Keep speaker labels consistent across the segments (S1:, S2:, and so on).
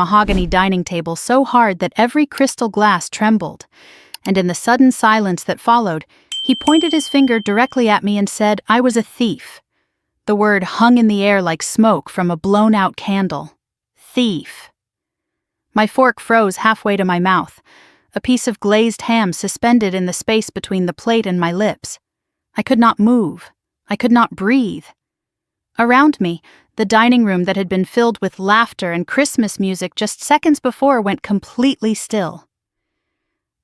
S1: mahogany dining table so hard that every crystal glass trembled, and in the sudden silence that followed, he pointed his finger directly at me and said I was a thief. The word hung in the air like smoke from a blown-out candle. Thief. My fork froze halfway to my mouth, a piece of glazed ham suspended in the space between the plate and my lips. I could not move. I could not breathe. Around me, the dining room that had been filled with laughter and Christmas music just seconds before went completely still.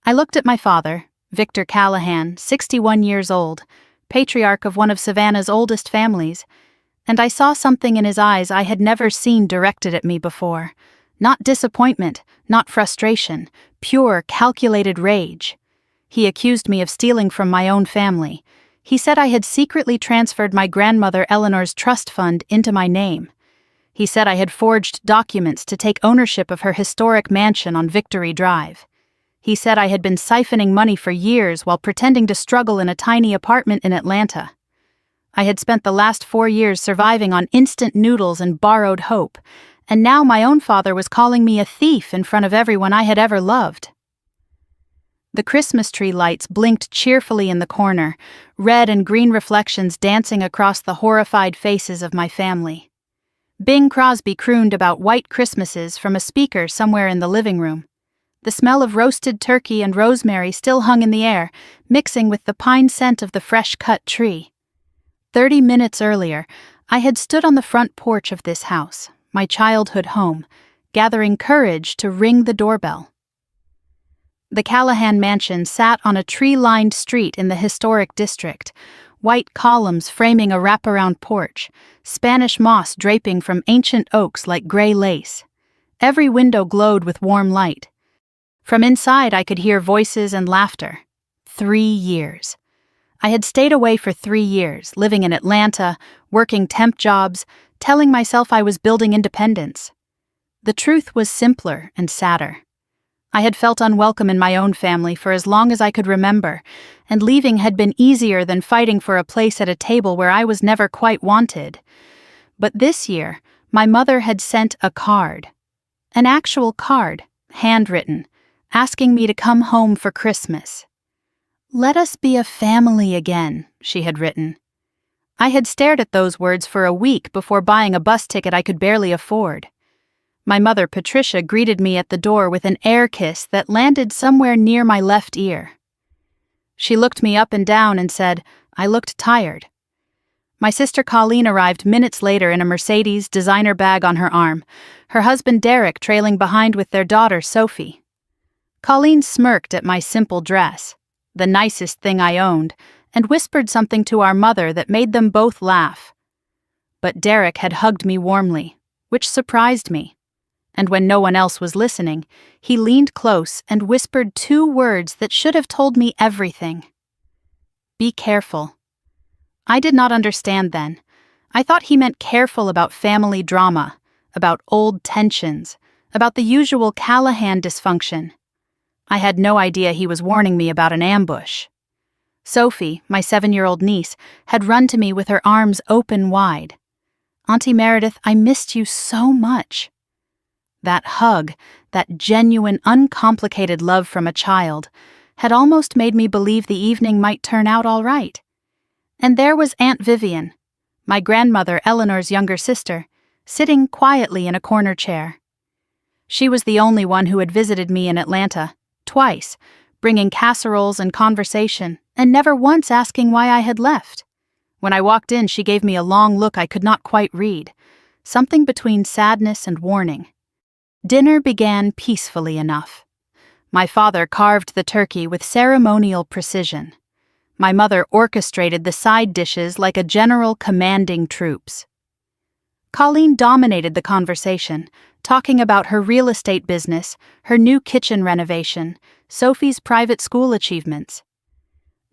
S1: I looked at my father, Victor Callahan, 61 years old, patriarch of one of Savannah's oldest families, and I saw something in his eyes I had never seen directed at me before. Not disappointment, not frustration, pure, calculated rage. He accused me of stealing from my own family. He said I had secretly transferred my grandmother Eleanor's trust fund into my name. He said I had forged documents to take ownership of her historic mansion on Victory Drive. He said I had been siphoning money for years while pretending to struggle in a tiny apartment in Atlanta. I had spent the last 4 years surviving on instant noodles and borrowed hope, and now my own father was calling me a thief in front of everyone I had ever loved. The Christmas tree lights blinked cheerfully in the corner, red and green reflections dancing across the horrified faces of my family. Bing Crosby crooned about white Christmases from a speaker somewhere in the living room. The smell of roasted turkey and rosemary still hung in the air, mixing with the pine scent of the fresh-cut tree. 30 minutes earlier, I had stood on the front porch of this house, my childhood home, gathering courage to ring the doorbell. The Callahan mansion sat on a tree-lined street in the historic district, white columns framing a wraparound porch, Spanish moss draping from ancient oaks like gray lace. Every window glowed with warm light. From inside I could hear voices and laughter. 3 years. I had stayed away for 3 years, living in Atlanta, working temp jobs, telling myself I was building independence. The truth was simpler and sadder. I had felt unwelcome in my own family for as long as I could remember, and leaving had been easier than fighting for a place at a table where I was never quite wanted. But this year, my mother had sent a card. An actual card, handwritten, asking me to come home for Christmas. "Let us be a family again," she had written. I had stared at those words for a week before buying a bus ticket I could barely afford. My mother, Patricia, greeted me at the door with an air kiss that landed somewhere near my left ear. She looked me up and down and said, I looked tired. My sister Colleen arrived minutes later in a Mercedes designer bag on her arm, her husband Derek trailing behind with their daughter Sophie. Colleen smirked at my simple dress, the nicest thing I owned, and whispered something to our mother that made them both laugh. But Derek had hugged me warmly, which surprised me. And when no one else was listening, he leaned close and whispered 2 words that should have told me everything. Be careful. I did not understand then. I thought he meant careful about family drama, about old tensions, about the usual Callahan dysfunction. I had no idea he was warning me about an ambush. Sophie, my 7-year-old niece, had run to me with her arms open wide. Auntie Meredith, I missed you so much. That hug, that genuine, uncomplicated love from a child, had almost made me believe the evening might turn out all right. And there was Aunt Vivian, my grandmother Eleanor's younger sister, sitting quietly in a corner chair. She was the only one who had visited me in Atlanta, twice, bringing casseroles and conversation, and never once asking why I had left. When I walked in, she gave me a long look I could not quite read, something between sadness and warning. Dinner began peacefully enough. My father carved the turkey with ceremonial precision. My mother orchestrated the side dishes like a general commanding troops. Colleen dominated the conversation, talking about her real estate business, her new kitchen renovation, Sophie's private school achievements.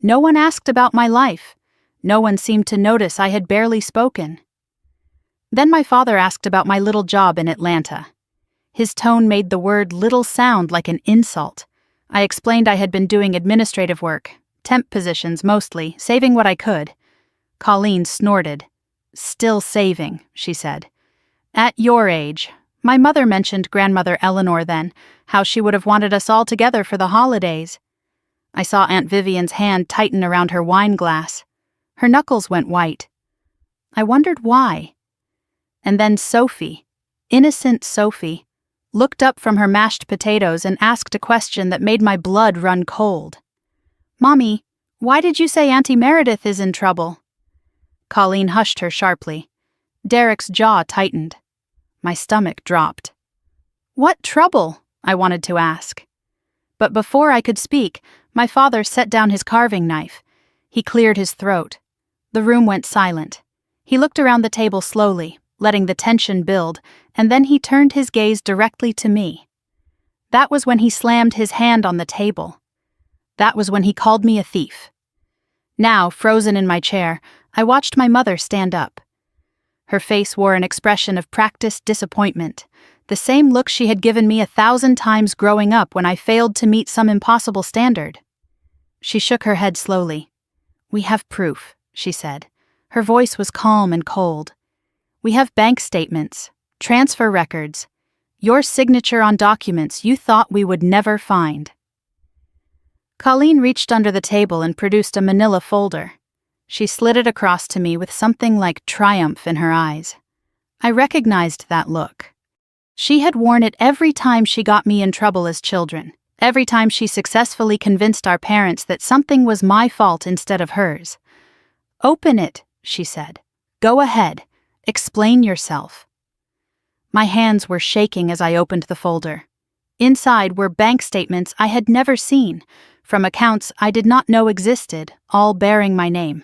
S1: No one asked about my life. No one seemed to notice I had barely spoken. Then my father asked about my little job in Atlanta. His tone made the word little sound like an insult. I explained I had been doing administrative work, temp positions mostly, saving what I could. Colleen snorted. Still saving, she said. At your age, My mother mentioned Grandmother Eleanor then, how she would have wanted us all together for the holidays. I saw Aunt Vivian's hand tighten around her wine glass. Her knuckles went white. I wondered why. And then Sophie, innocent Sophie, looked up from her mashed potatoes and asked a question that made my blood run cold. "Mommy, why did you say Auntie Meredith is in trouble?" Colleen hushed her sharply. Derek's jaw tightened. My stomach dropped. "What trouble?" I wanted to ask. But before I could speak, my father set down his carving knife. He cleared his throat. The room went silent. He looked around the table slowly, letting the tension build, and then he turned his gaze directly to me. That was when he slammed his hand on the table. That was when he called me a thief. Now, frozen in my chair, I watched my mother stand up. Her face wore an expression of practiced disappointment, the same look she had given me 1,000 times growing up when I failed to meet some impossible standard. She shook her head slowly. "We have proof," she said. Her voice was calm and cold. "We have bank statements, transfer records, your signature on documents you thought we would never find." Colleen reached under the table and produced a manila folder. She slid it across to me with something like triumph in her eyes. I recognized that look. She had worn it every time she got me in trouble as children, every time she successfully convinced our parents that something was my fault instead of hers. "Open it," she said. "Go ahead. Explain yourself." My hands were shaking as I opened the folder. Inside were bank statements I had never seen, from accounts I did not know existed, all bearing my name.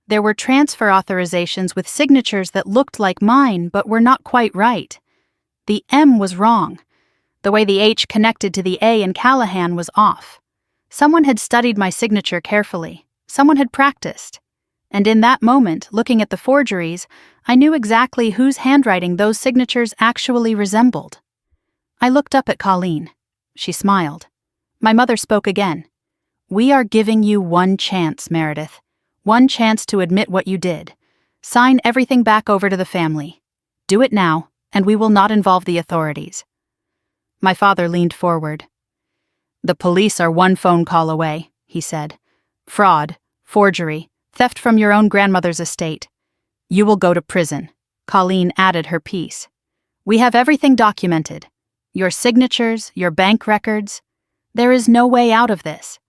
S1: There were transfer authorizations with signatures that looked like mine but were not quite right. The M was wrong. The way the H connected to the A in Callahan was off. Someone had studied my signature carefully. Someone had practiced. And in that moment, looking at the forgeries, I knew exactly whose handwriting those signatures actually resembled. I looked up at Colleen. She smiled. My mother spoke again. "We are giving you one chance, Meredith. One chance to admit what you did. Sign everything back over to the family. Do it now, and we will not involve the authorities." My father leaned forward. "The police are one phone call away," he said. "Fraud, forgery, theft from your own grandmother's estate. You will go to prison." Colleen added her piece. "We have everything documented. Your signatures, your bank records. There is no way out of this."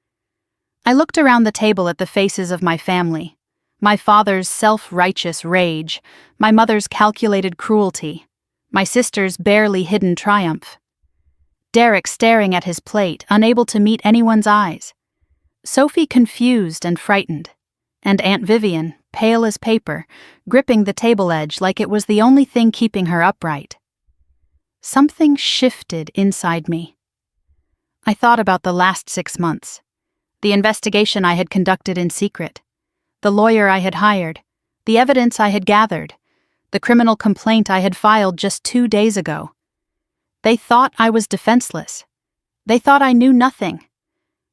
S1: I looked around the table at the faces of my family. My father's self-righteous rage, my mother's calculated cruelty, my sister's barely hidden triumph. Derek staring at his plate, unable to meet anyone's eyes. Sophie confused and frightened. And Aunt Vivian, pale as paper, gripping the table edge like it was the only thing keeping her upright. Something shifted inside me. I thought about the last 6 months. The investigation I had conducted in secret, the lawyer I had hired, the evidence I had gathered, the criminal complaint I had filed just 2 days ago. They thought I was defenseless. They thought I knew nothing.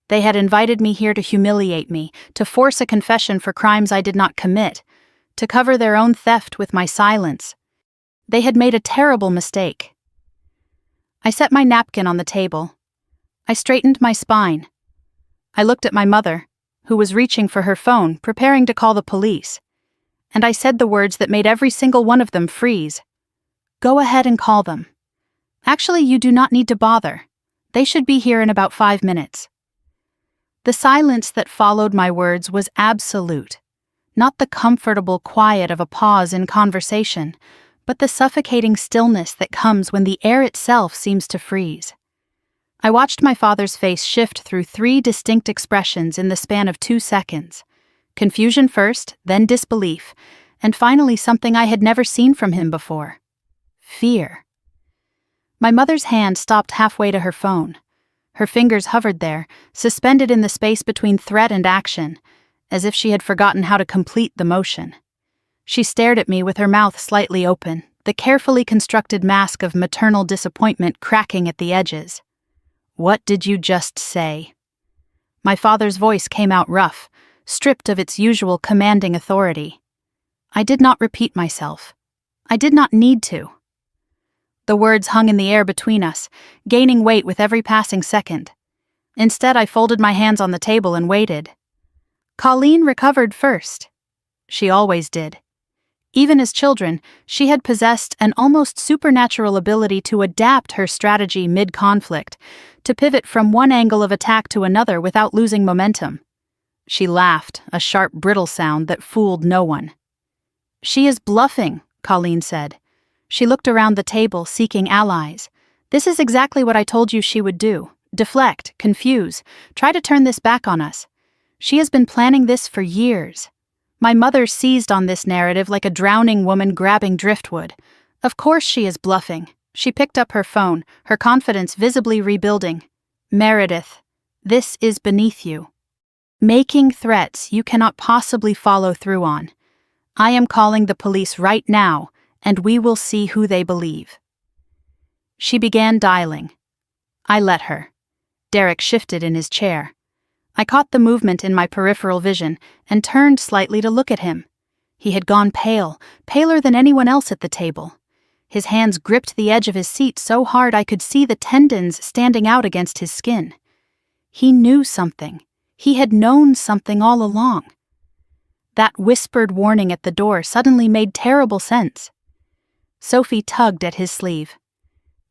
S1: They had invited me here to humiliate me, to force a confession for crimes I did not commit, to cover their own theft with my silence. They had made a terrible mistake. I set my napkin on the table. I straightened my spine. I looked at my mother, who was reaching for her phone, preparing to call the police, and I said the words that made every single one of them freeze. "Go ahead and call them. Actually, you do not need to bother. They should be here in about 5 minutes." The silence that followed my words was absolute, not the comfortable quiet of a pause in conversation, but the suffocating stillness that comes when the air itself seems to freeze. I watched my father's face shift through 3 distinct expressions in the span of 2 seconds. Confusion first, then disbelief, and finally something I had never seen from him before. Fear. My mother's hand stopped halfway to her phone. Her fingers hovered there, suspended in the space between threat and action, as if she had forgotten how to complete the motion. She stared at me with her mouth slightly open, the carefully constructed mask of maternal disappointment cracking at the edges. "What did you just say?" My father's voice came out rough, stripped of its usual commanding authority. I did not repeat myself. I did not need to. The words hung in the air between us, gaining weight with every passing second. Instead, I folded my hands on the table and waited. Colleen recovered first. She always did. Even as children, she had possessed an almost supernatural ability to adapt her strategy mid-conflict, to pivot from one angle of attack to another without losing momentum. She laughed, a sharp, brittle sound that fooled no one. "She is bluffing," Colleen said. She looked around the table, seeking allies. "This is exactly what I told you she would do. Deflect, confuse, try to turn this back on us. She has been planning this for years." My mother seized on this narrative like a drowning woman grabbing driftwood. "Of course she is bluffing." She picked up her phone, her confidence visibly rebuilding. "Meredith, this is beneath you. Making threats you cannot possibly follow through on. I am calling the police right now, and we will see who they believe." She began dialing. I let her. Derek shifted in his chair. I caught the movement in my peripheral vision and turned slightly to look at him. He had gone pale, paler than anyone else at the table. His hands gripped the edge of his seat so hard I could see the tendons standing out against his skin. He knew something. He had known something all along. That whispered warning at the door suddenly made terrible sense. Sophie tugged at his sleeve.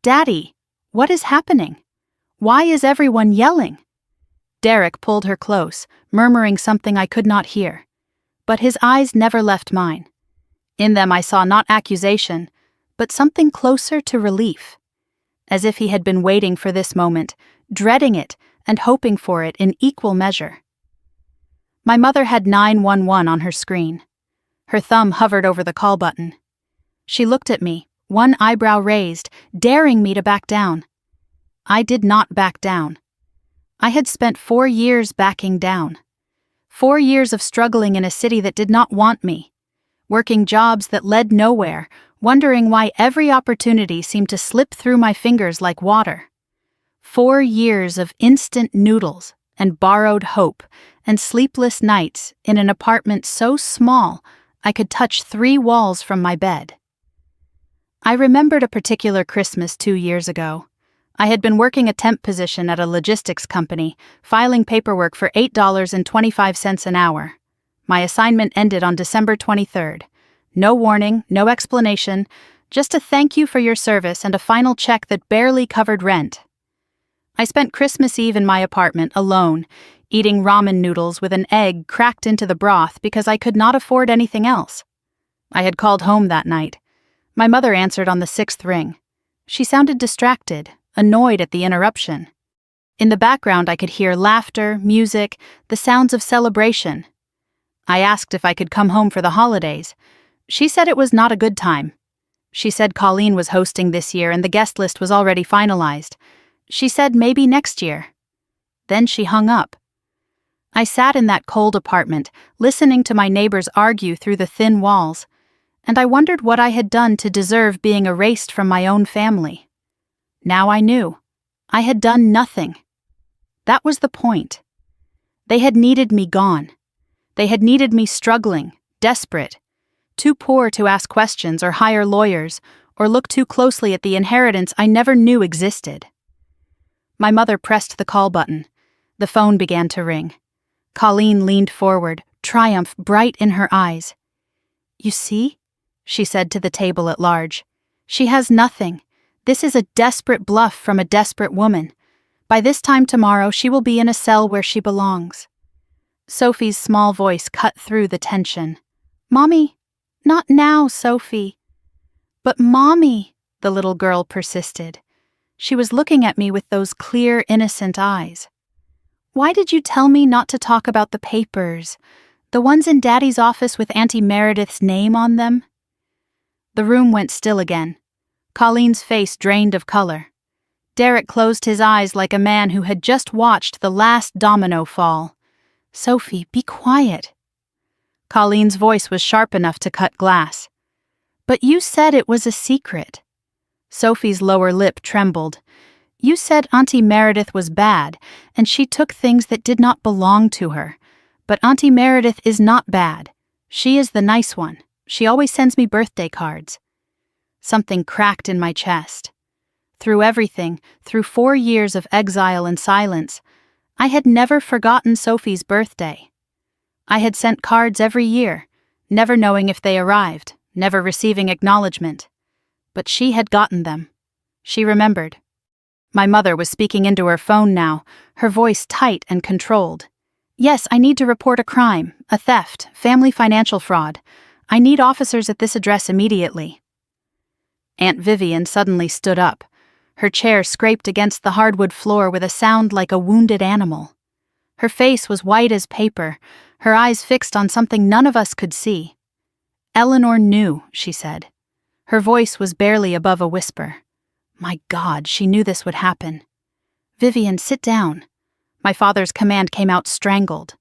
S1: "Daddy, what is happening? Why is everyone yelling?" Derek pulled her close, murmuring something I could not hear. But his eyes never left mine. In them I saw not accusation, but something closer to relief. As if he had been waiting for this moment, dreading it, and hoping for it in equal measure. My mother had 911 on her screen. Her thumb hovered over the call button. She looked at me, one eyebrow raised, daring me to back down. I did not back down. I had spent 4 years backing down. 4 years of struggling in a city that did not want me, working jobs that led nowhere, wondering why every opportunity seemed to slip through my fingers like water. 4 years of instant noodles and borrowed hope and sleepless nights in an apartment so small I could touch 3 walls from my bed. I remembered a particular Christmas 2 years ago. I had been working a temp position at a logistics company, filing paperwork for $8.25 an hour. My assignment ended on December 23rd. No warning, no explanation, just a thank you for your service and a final check that barely covered rent. I spent Christmas Eve in my apartment alone, eating ramen noodles with an egg cracked into the broth because I could not afford anything else. I had called home that night. My mother answered on the 6th ring. She sounded distracted, annoyed at the interruption. In the background I could hear laughter, music, the sounds of celebration. I asked if I could come home for the holidays. She said it was not a good time. She said Colleen was hosting this year and the guest list was already finalized. She said maybe next year. Then she hung up. I sat in that cold apartment, listening to my neighbors argue through the thin walls, and I wondered what I had done to deserve being erased from my own family. Now I knew. I had done nothing. That was the point. They had needed me gone. They had needed me struggling, desperate, too poor to ask questions or hire lawyers or look too closely at the inheritance I never knew existed. My mother pressed the call button. The phone began to ring. Colleen leaned forward, triumph bright in her eyes. "You see?" she said to the table at large. "She has nothing. This is a desperate bluff from a desperate woman. By this time tomorrow, she will be in a cell where she belongs." Sophie's small voice cut through the tension. "Mommy, not now, Sophie." "But Mommy," the little girl persisted. She was looking at me with those clear, innocent eyes. "Why did you tell me not to talk about the papers? The ones in Daddy's office with Auntie Meredith's name on them?" The room went still again. Colleen's face drained of color. Derek closed his eyes like a man who had just watched the last domino fall. "Sophie, be quiet." Colleen's voice was sharp enough to cut glass. "But you said it was a secret." Sophie's lower lip trembled. "You said Auntie Meredith was bad, and she took things that did not belong to her. But Auntie Meredith is not bad. She is the nice one. She always sends me birthday cards." Something cracked in my chest. Through everything, through 4 years of exile and silence, I had never forgotten Sophie's birthday. I had sent cards every year, never knowing if they arrived, never receiving acknowledgement. But she had gotten them. She remembered. My mother was speaking into her phone now, her voice tight and controlled. "Yes, I need to report a crime, a theft, family financial fraud. I need officers at this address immediately." Aunt Vivian suddenly stood up. Her chair scraped against the hardwood floor with a sound like a wounded animal. Her face was white as paper, her eyes fixed on something none of us could see. "Eleanor knew," she said. Her voice was barely above a whisper. My God, she knew this would happen. "Vivian, sit down." My father's command came out strangled.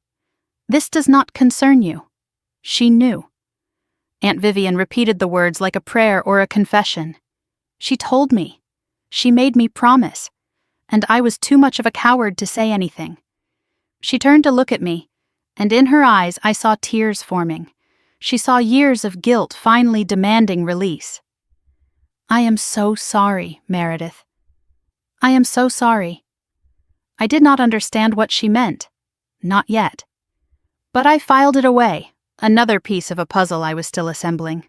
S1: "This does not concern you." She knew. Aunt Vivian repeated the words like a prayer or a confession. "She told me. She made me promise. And I was too much of a coward to say anything." She turned to look at me, and in her eyes I saw tears forming. She saw years of guilt finally demanding release. "I am so sorry, Meredith. I am so sorry." I did not understand what she meant. Not yet. But I filed it away, another piece of a puzzle I was still assembling.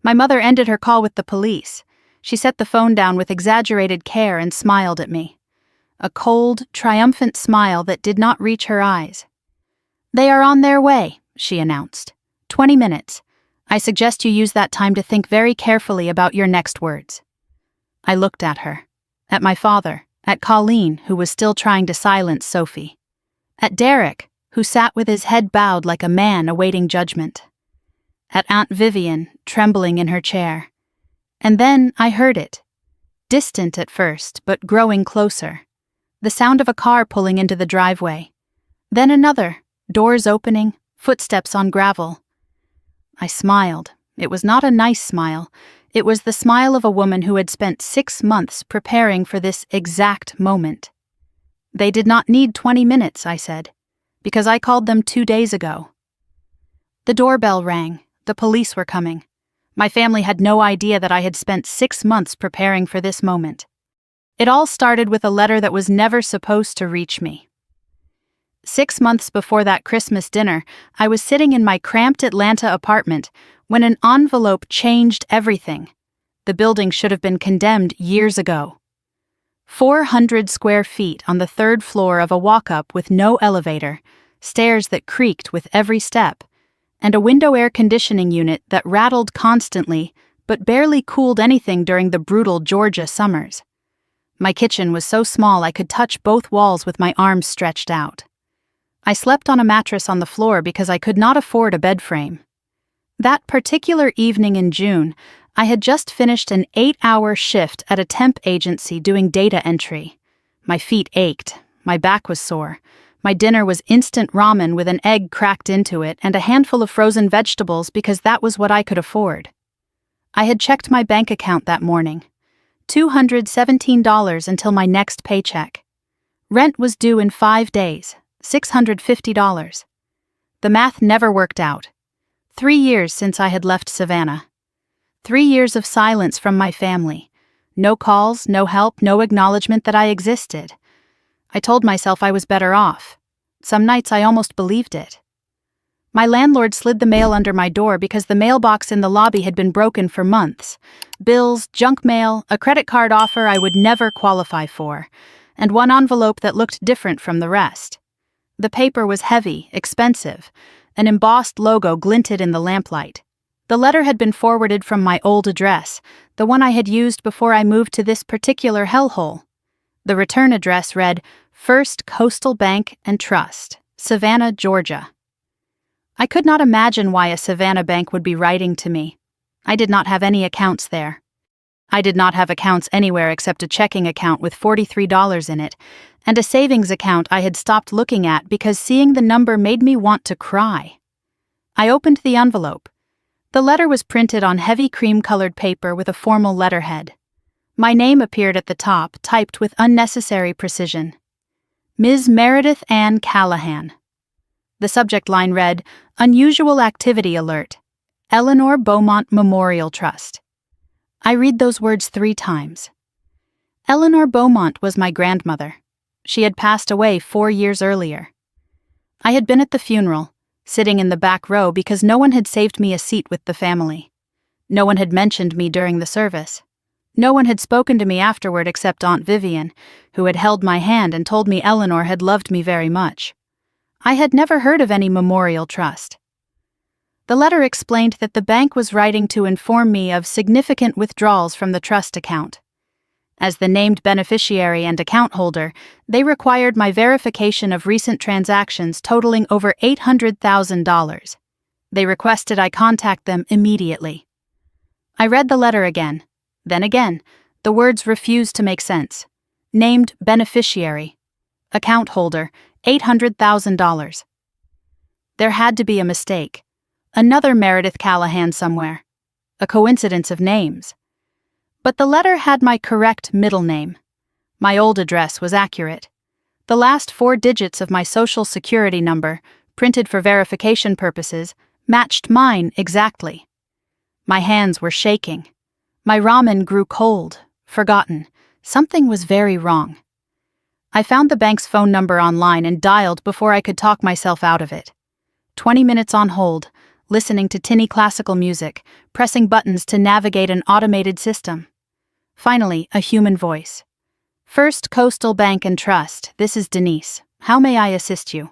S1: My mother ended her call with the police. She set the phone down with exaggerated care and smiled at me. A cold, triumphant smile that did not reach her eyes. "They are on their way," she announced. 20 minutes. I suggest you use that time to think very carefully about your next words." I looked at her. At my father. At Colleen, who was still trying to silence Sophie. At Derek, who sat with his head bowed like a man awaiting judgment. At Aunt Vivian, trembling in her chair. And then I heard it. Distant at first, but growing closer. The sound of a car pulling into the driveway. Then another, doors opening, footsteps on gravel. I smiled. It was not a nice smile. It was the smile of a woman who had spent 6 months preparing for this exact moment. "They did not need 20 minutes, I said, because I called them 2 days ago." The doorbell rang. The police were coming. My family had no idea that I had spent 6 months preparing for this moment. It all started with a letter that was never supposed to reach me. 6 months before that Christmas dinner, I was sitting in my cramped Atlanta apartment when an envelope changed everything. The building should have been condemned years ago. 400 square feet on the 3rd floor of a walk-up with no elevator, stairs that creaked with every step, and a window air conditioning unit that rattled constantly but barely cooled anything during the brutal Georgia summers. My kitchen was so small I could touch both walls with my arms stretched out. I slept on a mattress on the floor because I could not afford a bed frame. That particular evening in June, I had just finished an 8-hour shift at a temp agency doing data entry. My feet ached, my back was sore. My dinner was instant ramen with an egg cracked into it and a handful of frozen vegetables because that was what I could afford. I had checked my bank account that morning. $217 until my next paycheck. Rent was due in 5 days, $650. The math never worked out. 3 years since I had left Savannah. 3 years of silence from my family. No calls, no help, no acknowledgement that I existed. I told myself I was better off. Some nights I almost believed it. My landlord slid the mail under my door because the mailbox in the lobby had been broken for months. Bills, junk mail, a credit card offer I would never qualify for, and one envelope that looked different from the rest. The paper was heavy, expensive. An embossed logo glinted in the lamplight. The letter had been forwarded from my old address, the one I had used before I moved to this particular hellhole. The return address read, First Coastal Bank and Trust, Savannah, Georgia. I could not imagine why a Savannah bank would be writing to me. I did not have any accounts there. I did not have accounts anywhere except a checking account with $43 in it, and a savings account I had stopped looking at because seeing the number made me want to cry. I opened the envelope. The letter was printed on heavy cream-colored paper with a formal letterhead. My name appeared at the top, typed with unnecessary precision. Ms. Meredith Ann Callahan. The subject line read, Unusual Activity Alert. Eleanor Beaumont Memorial Trust. I read those words 3 times. Eleanor Beaumont was my grandmother. She had passed away 4 years earlier. I had been at the funeral, sitting in the back row because no one had saved me a seat with the family. No one had mentioned me during the service. No one had spoken to me afterward except Aunt Vivian, who had held my hand and told me Eleanor had loved me very much. I had never heard of any memorial trust. The letter explained that the bank was writing to inform me of significant withdrawals from the trust account. As the named beneficiary and account holder, they required my verification of recent transactions totaling over $800,000. They requested I contact them immediately. I read the letter again. Then again, the words refused to make sense. Named beneficiary. Account holder, $800,000. There had to be a mistake. Another Meredith Callahan somewhere. A coincidence of names. But the letter had my correct middle name. My old address was accurate. The last 4 digits of my social security number, printed for verification purposes, matched mine exactly. My hands were shaking. My ramen grew cold, forgotten. Something was very wrong. I found the bank's phone number online and dialed before I could talk myself out of it. 20 minutes on hold, listening to tinny classical music, pressing buttons to navigate an automated system. Finally, a human voice. First Coastal Bank and Trust, this is Denise. How may I assist you?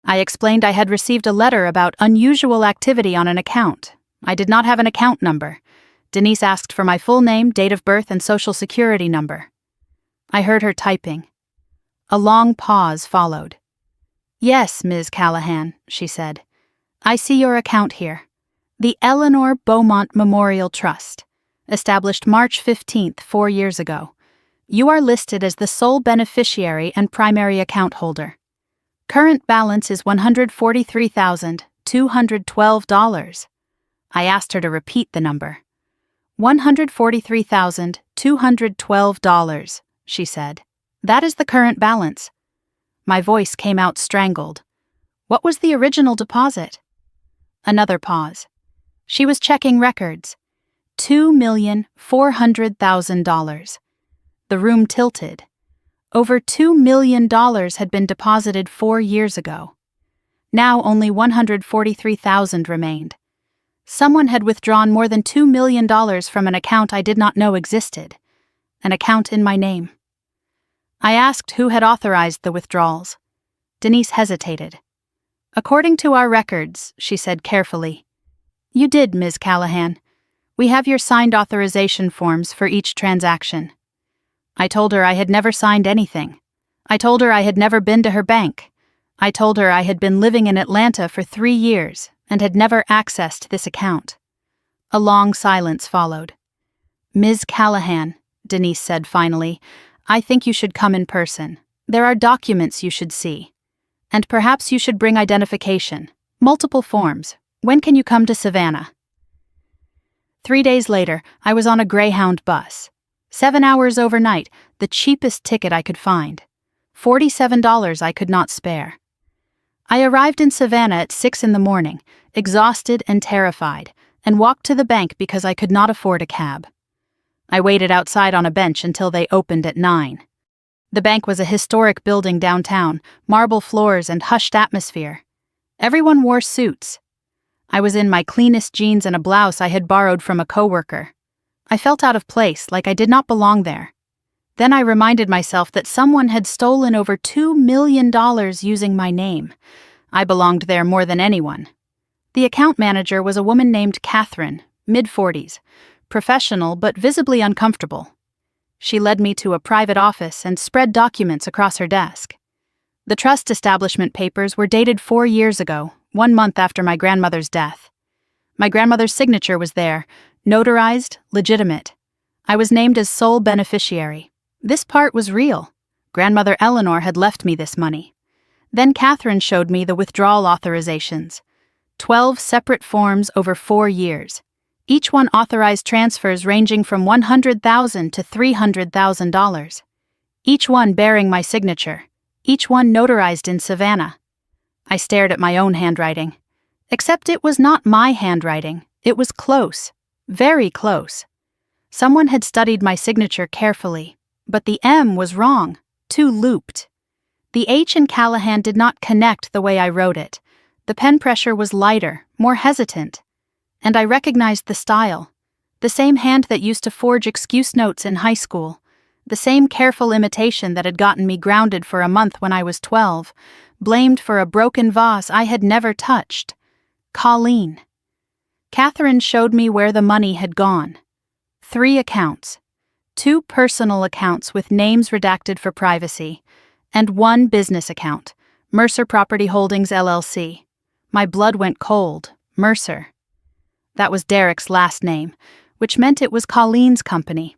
S1: I explained I had received a letter about unusual activity on an account. I did not have an account number. Denise asked for my full name, date of birth, and social security number. I heard her typing. A long pause followed. Yes, Ms. Callahan, she said. I see your account here. The Eleanor Beaumont Memorial Trust, established March 15th, 4 years ago. You are listed as the sole beneficiary and primary account holder. Current balance is $143,212. I asked her to repeat the number. $143,212, she said. That is the current balance. My voice came out strangled. What was the original deposit? Another pause. She was checking records. $2,400,000. The room tilted. Over $2 million had been deposited 4 years ago. Now only $143,000 remained. Someone had withdrawn more than $2 million from an account I did not know existed. An account in my name. I asked who had authorized the withdrawals. Denise hesitated. According to our records, she said carefully. You did, Ms. Callahan. We have your signed authorization forms for each transaction. I told her I had never signed anything. I told her I had never been to her bank. I told her I had been living in Atlanta for 3 years and had never accessed this account. A long silence followed. Ms. Callahan, Denise said finally, I think you should come in person. There are documents you should see. And perhaps you should bring identification. Multiple forms. When can you come to Savannah? 3 days later, I was on a Greyhound bus. 7 hours overnight, the cheapest ticket I could find. $47 I could not spare. I arrived in Savannah at 6 in the morning, exhausted and terrified, and walked to the bank because I could not afford a cab. I waited outside on a bench until they opened at 9. The bank was a historic building downtown, marble floors and hushed atmosphere. Everyone wore suits. I was in my cleanest jeans and a blouse I had borrowed from a coworker. I felt out of place, like I did not belong there. Then I reminded myself that someone had stolen over $2 million using my name. I belonged there more than anyone. The account manager was a woman named Catherine, mid-40s, professional but visibly uncomfortable. She led me to a private office and spread documents across her desk. The trust establishment papers were dated 4 years ago, 1 month after my grandmother's death. My grandmother's signature was there, notarized, legitimate. I was named as sole beneficiary. This part was real. Grandmother Eleanor had left me this money. Then Catherine showed me the withdrawal authorizations. 12 separate forms over 4 years. Each one authorized transfers ranging from $100,000 to $300,000. Each one bearing my signature. Each one notarized in Savannah. I stared at my own handwriting. Except it was not my handwriting. It was close. Very close. Someone had studied my signature carefully, but the M was wrong, too looped. The H in Callahan did not connect the way I wrote it. The pen pressure was lighter, more hesitant. And I recognized the style. The same hand that used to forge excuse notes in high school. The same careful imitation that had gotten me grounded for a month when I was 12, blamed for a broken vase I had never touched. Colleen. Catherine showed me where the money had gone. 3 accounts. 2 personal accounts with names redacted for privacy, and 1 business account, Mercer Property Holdings LLC. My blood went cold. Mercer. That was Derek's last name, which meant it was Colleen's company.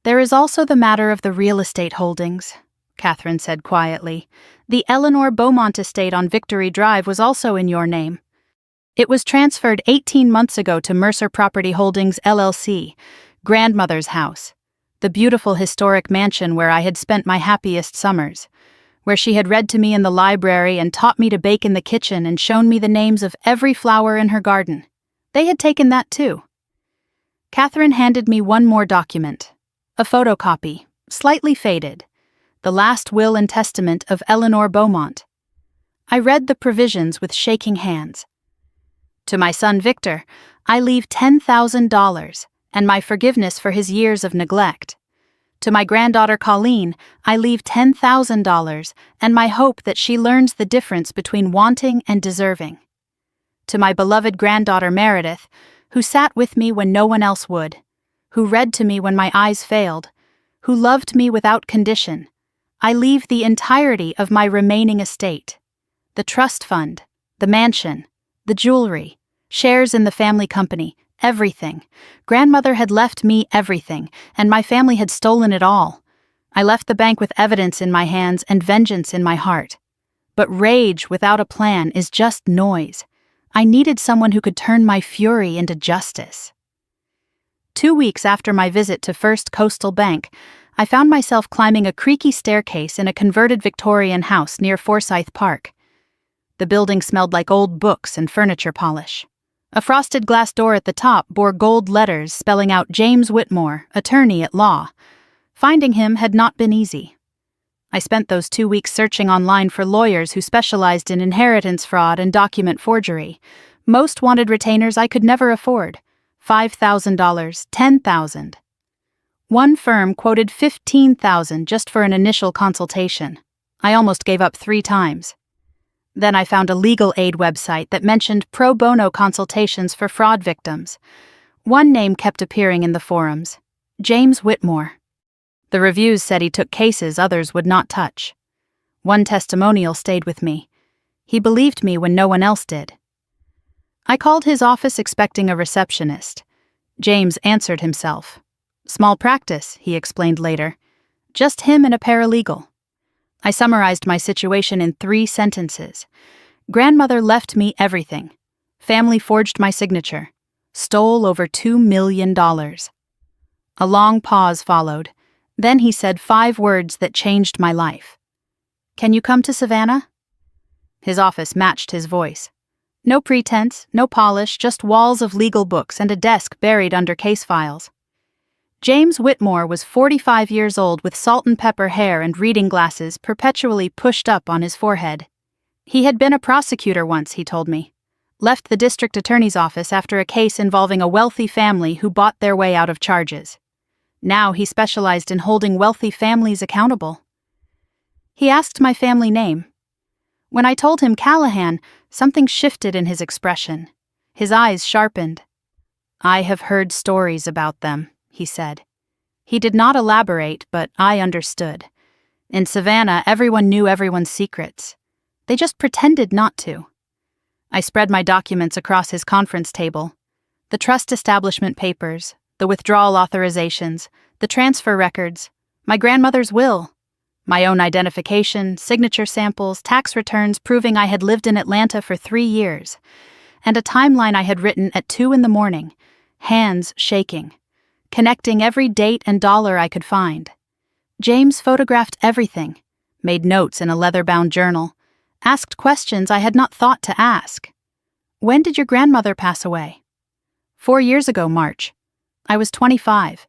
S1: There is also the matter of the real estate holdings, Catherine said quietly. The Eleanor Beaumont estate on Victory Drive was also in your name. It was transferred 18 months ago to Mercer Property Holdings LLC, grandmother's house, the beautiful historic mansion where I had spent my happiest summers, where she had read to me in the library and taught me to bake in the kitchen and shown me the names of every flower in her garden. They had taken that too. Catherine handed me one more document, a photocopy, slightly faded, the last will and testament of Eleanor Beaumont. I read the provisions with shaking hands. To my son Victor, I leave $10,000 and my forgiveness for his years of neglect. To my granddaughter Colleen, I leave $10,000 and my hope that she learns the difference between wanting and deserving. To my beloved granddaughter Meredith, who sat with me when no one else would, who read to me when my eyes failed, who loved me without condition, I leave the entirety of my remaining estate. The trust fund, the mansion, the jewelry, shares in the family company, everything. Grandmother had left me everything, and my family had stolen it all. I left the bank with evidence in my hands and vengeance in my heart. But rage without a plan is just noise. I needed someone who could turn my fury into justice. 2 weeks after my visit to First Coastal Bank, I found myself climbing a creaky staircase in a converted Victorian house near Forsyth Park. The building smelled like old books and furniture polish. A frosted glass door at the top bore gold letters spelling out James Whitmore, attorney at law. Finding him had not been easy. I spent those 2 weeks searching online for lawyers who specialized in inheritance fraud and document forgery. Most wanted retainers I could never afford. $5,000, $10,000. One firm quoted $15,000 just for an initial consultation. I almost gave up 3 times. Then I found a legal aid website that mentioned pro bono consultations for fraud victims. One name kept appearing in the forums: James Whitmore. The reviews said he took cases others would not touch. One testimonial stayed with me. He believed me when no one else did. I called his office expecting a receptionist. James answered himself. Small practice, he explained later. Just him and a paralegal. I summarized my situation in 3 sentences. Grandmother left me everything. Family forged my signature. Stole over $2 million. A long pause followed. Then he said 5 words that changed my life. Can you come to Savannah? His office matched his voice. No pretense, no polish, just walls of legal books and a desk buried under case files. James Whitmore was 45 years old with salt and pepper hair and reading glasses perpetually pushed up on his forehead. He had been a prosecutor once, he told me. Left the district attorney's office after a case involving a wealthy family who bought their way out of charges. Now he specialized in holding wealthy families accountable. He asked my family name. When I told him Callahan, something shifted in his expression. His eyes sharpened. I have heard stories about them, he said. He did not elaborate, but I understood. In Savannah, everyone knew everyone's secrets. They just pretended not to. I spread my documents across his conference table. The trust establishment papers, the withdrawal authorizations, the transfer records, my grandmother's will, my own identification, signature samples, tax returns proving I had lived in Atlanta for 3 years, and a timeline I had written at 2 a.m, hands shaking, connecting every date and dollar I could find. James photographed everything, made notes in a leather-bound journal, asked questions I had not thought to ask. When did your grandmother pass away? 4 years ago, March. I was 25.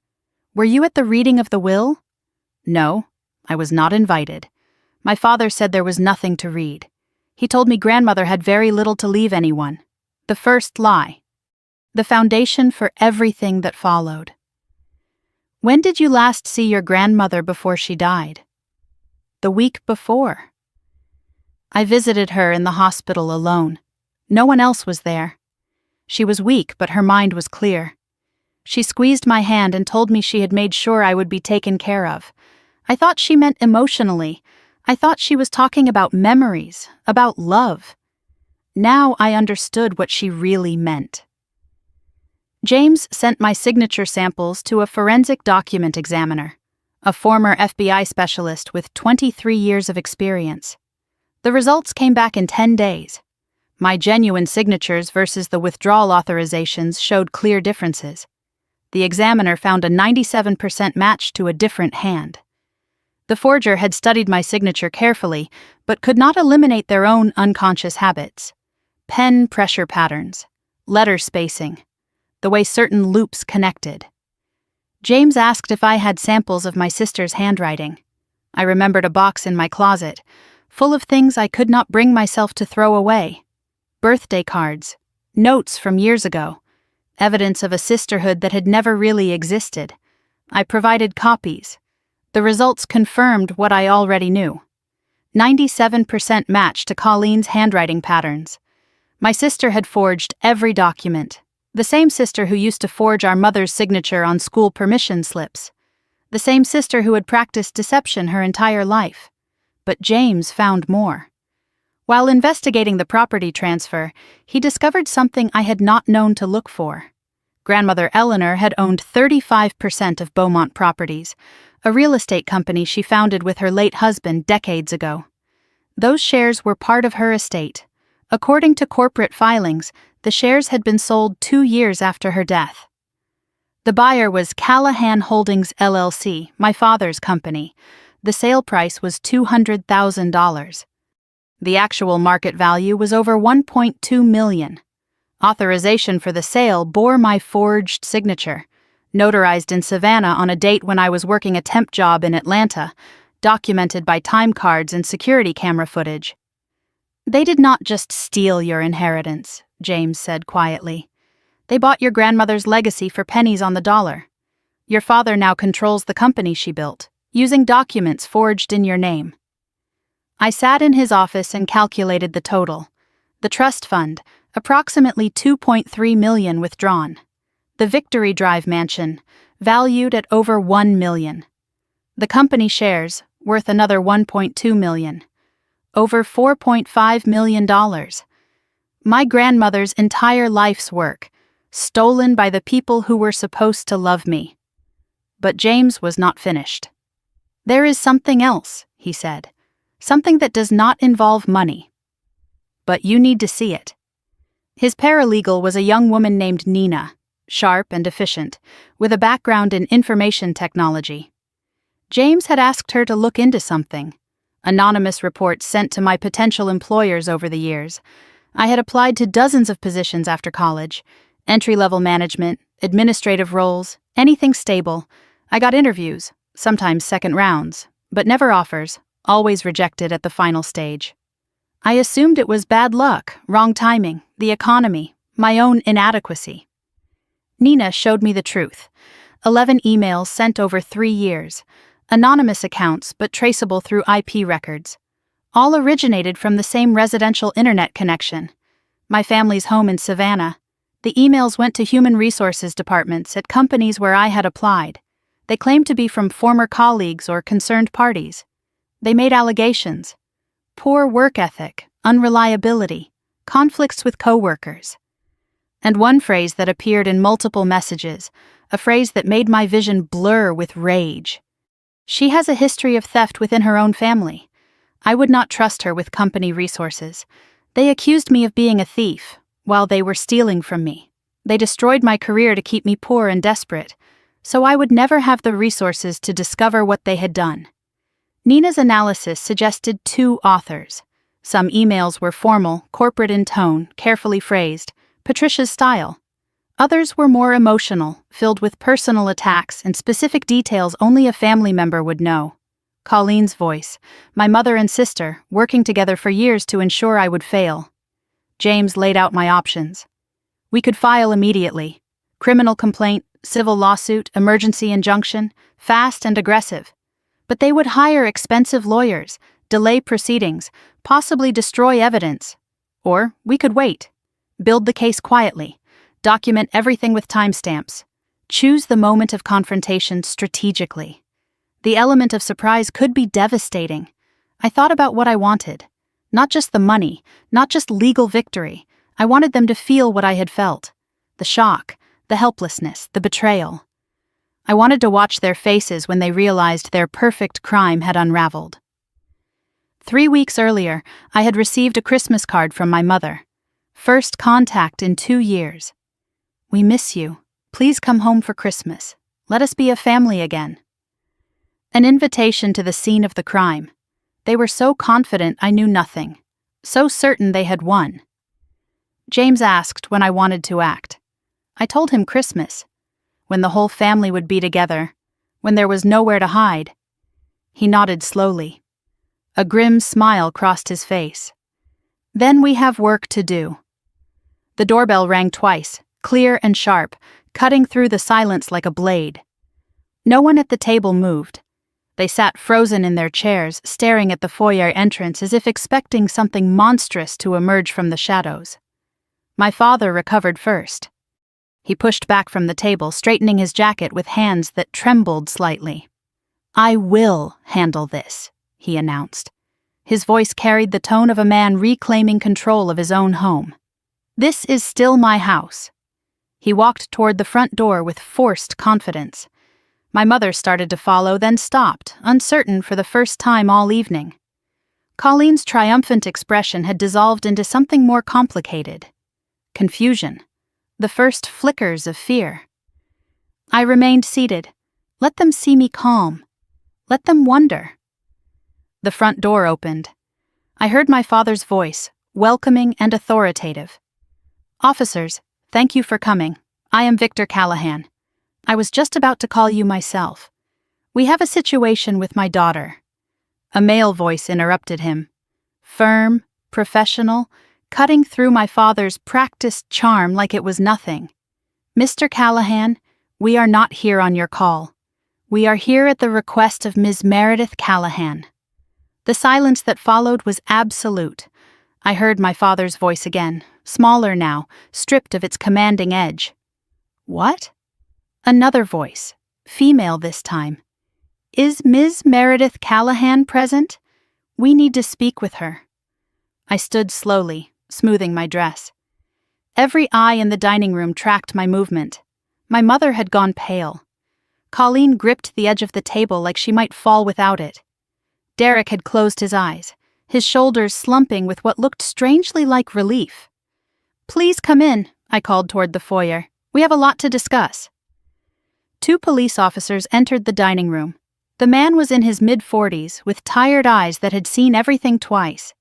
S1: Were you at the reading of the will? No, I was not invited. My father said there was nothing to read. He told me grandmother had very little to leave anyone. The first lie. The foundation for everything that followed. When did you last see your grandmother before she died? The week before. I visited her in the hospital alone. No one else was there. She was weak, but her mind was clear. She squeezed my hand and told me she had made sure I would be taken care of. I thought she meant emotionally. I thought she was talking about memories, about love. Now I understood what she really meant. James sent my signature samples to a forensic document examiner, a former FBI specialist with 23 years of experience. The results came back in 10 days. My genuine signatures versus the withdrawal authorizations showed clear differences. The examiner found a 97% match to a different hand. The forger had studied my signature carefully, but could not eliminate their own unconscious habits. Pen pressure patterns, letter spacing, the way certain loops connected. James asked if I had samples of my sister's handwriting. I remembered a box in my closet, full of things I could not bring myself to throw away. Birthday cards, notes from years ago, evidence of a sisterhood that had never really existed. I provided copies. The results confirmed what I already knew. 97% match to Colleen's handwriting patterns. My sister had forged every document. The same sister who used to forge our mother's signature on school permission slips. The same sister who had practiced deception her entire life. But James found more. While investigating the property transfer, he discovered something I had not known to look for. Grandmother Eleanor had owned 35% of Beaumont Properties, a real estate company she founded with her late husband decades ago. Those shares were part of her estate. According to corporate filings, the shares had been sold 2 years after her death. The buyer was Callahan Holdings LLC, my father's company. The sale price was $200,000. The actual market value was over $1.2 million. Authorization for the sale bore my forged signature, notarized in Savannah on a date when I was working a temp job in Atlanta, documented by time cards and security camera footage. They did not just steal your inheritance, James said quietly. They bought your grandmother's legacy for pennies on the dollar. Your father now controls the company she built, using documents forged in your name. I sat in his office and calculated the total. The trust fund, approximately $2.3 million withdrawn. The Victory Drive mansion, valued at over $1 million. The company shares, worth another $1.2 million. Over $4.5 million. My grandmother's entire life's work, stolen by the people who were supposed to love me. But James was not finished. There is something else, he said. Something that does not involve money. But you need to see it. His paralegal was a young woman named Nina, sharp and efficient, with a background in information technology. James had asked her to look into something. Anonymous reports sent to my potential employers over the years. I had applied to dozens of positions after college, entry-level management, administrative roles, anything stable. I got interviews, sometimes second rounds, but never offers, always rejected at the final stage. I assumed it was bad luck, wrong timing, the economy, my own inadequacy. Nina showed me the truth. 11 emails sent over 3 years, anonymous accounts but traceable through IP records. All originated from the same residential internet connection. My family's home in Savannah. The emails went to human resources departments at companies where I had applied. They claimed to be from former colleagues or concerned parties. They made allegations. Poor work ethic, unreliability, conflicts with coworkers. And one phrase that appeared in multiple messages, a phrase that made my vision blur with rage. She has a history of theft within her own family. I would not trust her with company resources. They accused me of being a thief, while they were stealing from me. They destroyed my career to keep me poor and desperate, so I would never have the resources to discover what they had done. Nina's analysis suggested 2 authors. Some emails were formal, corporate in tone, carefully phrased, Patricia's style. Others were more emotional, filled with personal attacks and specific details only a family member would know. Colleen's voice, my mother and sister, working together for years to ensure I would fail. James laid out my options. We could file immediately. Criminal complaint, civil lawsuit, emergency injunction, fast and aggressive. But they would hire expensive lawyers, delay proceedings, possibly destroy evidence. Or we could wait. Build the case quietly. Document everything with timestamps. Choose the moment of confrontation strategically. The element of surprise could be devastating. I thought about what I wanted. Not just the money, not just legal victory. I wanted them to feel what I had felt. The shock, the helplessness, the betrayal. I wanted to watch their faces when they realized their perfect crime had unraveled. 3 weeks earlier, I had received a Christmas card from my mother. First contact in 2 years. We miss you. Please come home for Christmas. Let us be a family again. An invitation to the scene of the crime. They were so confident I knew nothing. So certain they had won. James asked when I wanted to act. I told him Christmas. When the whole family would be together. When there was nowhere to hide. He nodded slowly. A grim smile crossed his face. Then we have work to do. The doorbell rang twice, clear and sharp, cutting through the silence like a blade. No one at the table moved. They sat frozen in their chairs, staring at the foyer entrance as if expecting something monstrous to emerge from the shadows. My father recovered first. He pushed back from the table, straightening his jacket with hands that trembled slightly. I will handle this, he announced. His voice carried the tone of a man reclaiming control of his own home. This is still my house. He walked toward the front door with forced confidence. My mother started to follow, then stopped, uncertain for the first time all evening. Colleen's triumphant expression had dissolved into something more complicated. Confusion. The first flickers of fear. I remained seated. Let them see me calm. Let them wonder. The front door opened. I heard my father's voice, welcoming and authoritative. Officers, thank you for coming. I am Victor Callahan. I was just about to call you myself. We have a situation with my daughter. A male voice interrupted him. Firm, professional, cutting through my father's practiced charm like it was nothing. Mr. Callahan, we are not here on your call. We are here at the request of Ms. Meredith Callahan. The silence that followed was absolute. I heard my father's voice again, smaller now, stripped of its commanding edge. What? Another voice, female this time. Is Ms. Meredith Callahan present? We need to speak with her. I stood slowly, smoothing my dress. Every eye in the dining room tracked my movement. My mother had gone pale. Colleen gripped the edge of the table like she might fall without it. Derek had closed his eyes, his shoulders slumping with what looked strangely like relief. Please come in, I called toward the foyer. We have a lot to discuss. 2 police officers entered the dining room. The man was in his mid-40s, with tired eyes that had seen everything twice.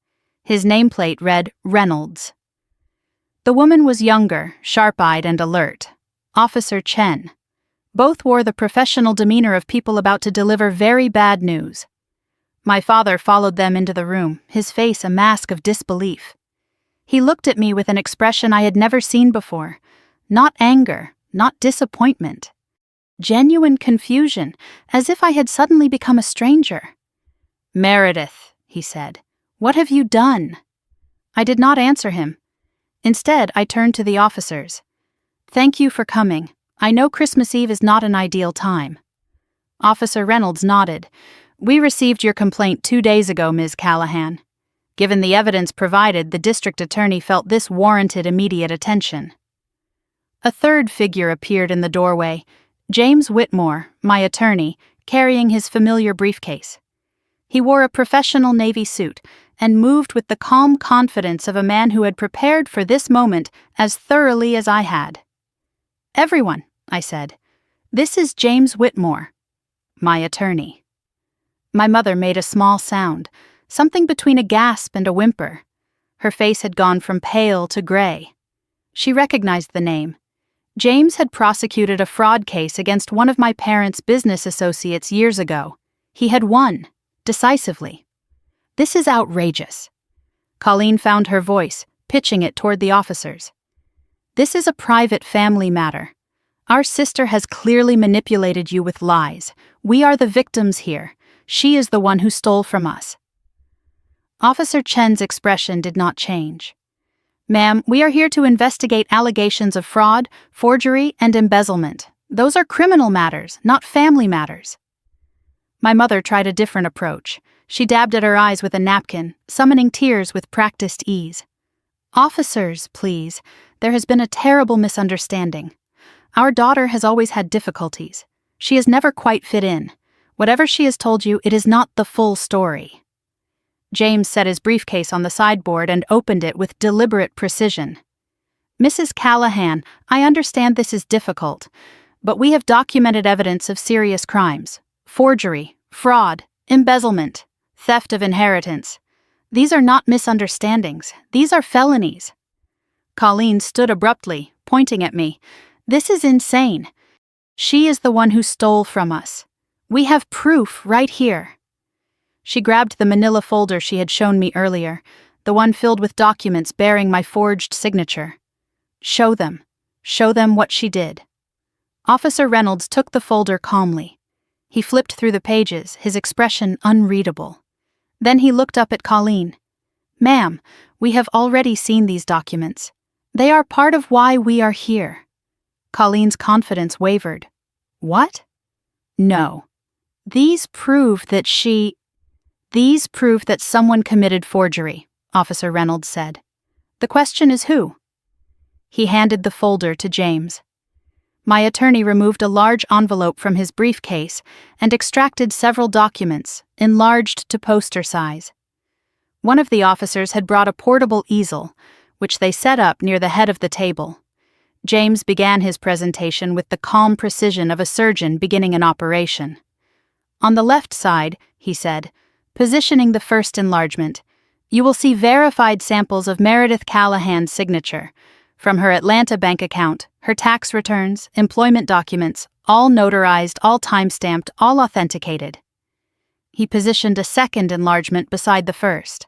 S1: His nameplate read Reynolds. The woman was younger, sharp-eyed and alert. Officer Chen. Both wore the professional demeanor of people about to deliver very bad news. My father followed them into the room, his face a mask of disbelief. He looked at me with an expression I had never seen before. Not anger, not disappointment. Genuine confusion, as if I had suddenly become a stranger. Meredith, he said, what have you done? I did not answer him. Instead, I turned to the officers. Thank you for coming. I know Christmas Eve is not an ideal time. Officer Reynolds nodded. We received your complaint 2 days ago, Ms. Callahan. Given the evidence provided, the district attorney felt this warranted immediate attention. A third figure appeared in the doorway, James Whitmore, my attorney, carrying his familiar briefcase. He wore a professional Navy suit and moved with the calm confidence of a man who had prepared for this moment as thoroughly as I had. Everyone, I said, this is James Whitmore, my attorney. My mother made a small sound, something between a gasp and a whimper. Her face had gone from pale to gray. She recognized the name. James had prosecuted a fraud case against one of my parents' business associates years ago. He had won, decisively. This is outrageous. Colleen found her voice, pitching it toward the officers. This is a private family matter. Our sister has clearly manipulated you with lies. We are the victims here. She is the one who stole from us. Officer Chen's expression did not change. Ma'am, we are here to investigate allegations of fraud, forgery, and embezzlement. Those are criminal matters, not family matters. My mother tried a different approach. She dabbed at her eyes with a napkin, summoning tears with practiced ease. Officers, please. There has been a terrible misunderstanding. Our daughter has always had difficulties. She has never quite fit in. Whatever she has told you, it is not the full story. James set his briefcase on the sideboard and opened it with deliberate precision. Mrs. Callahan, I understand this is difficult, but we have documented evidence of serious crimes: forgery, fraud, embezzlement, theft of inheritance. These are not misunderstandings. These are felonies. Colleen stood abruptly, pointing at me. This is insane. She is the one who stole from us. We have proof right here. She grabbed the manila folder she had shown me earlier, the one filled with documents bearing my forged signature. Show them. Show them what she did. Officer Reynolds took the folder calmly. He flipped through the pages, his expression unreadable. Then he looked up at Colleen. Ma'am, we have already seen these documents. They are part of why we are here. Colleen's confidence wavered. What? No. These prove that someone committed forgery, Officer Reynolds said. The question is who? He handed the folder to James. My attorney removed a large envelope from his briefcase and extracted several documents, enlarged to poster size. One of the officers had brought a portable easel, which they set up near the head of the table. James began his presentation with the calm precision of a surgeon beginning an operation. On the left side, he said, positioning the first enlargement, you will see verified samples of Meredith Callahan's signature, from her Atlanta bank account, her tax returns, employment documents, all notarized, all time-stamped, all authenticated. He positioned a second enlargement beside the first.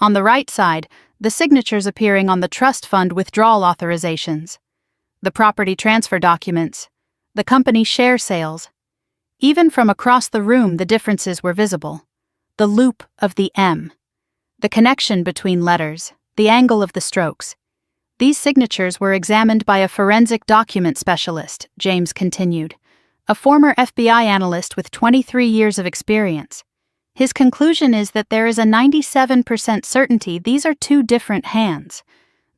S1: On the right side, the signatures appearing on the trust fund withdrawal authorizations, the property transfer documents, the company share sales. Even from across the room, the differences were visible. The loop of the M, the connection between letters, the angle of the strokes. These signatures were examined by a forensic document specialist, James continued, a former FBI analyst with 23 years of experience. His conclusion is that there is a 97% certainty these are two different hands.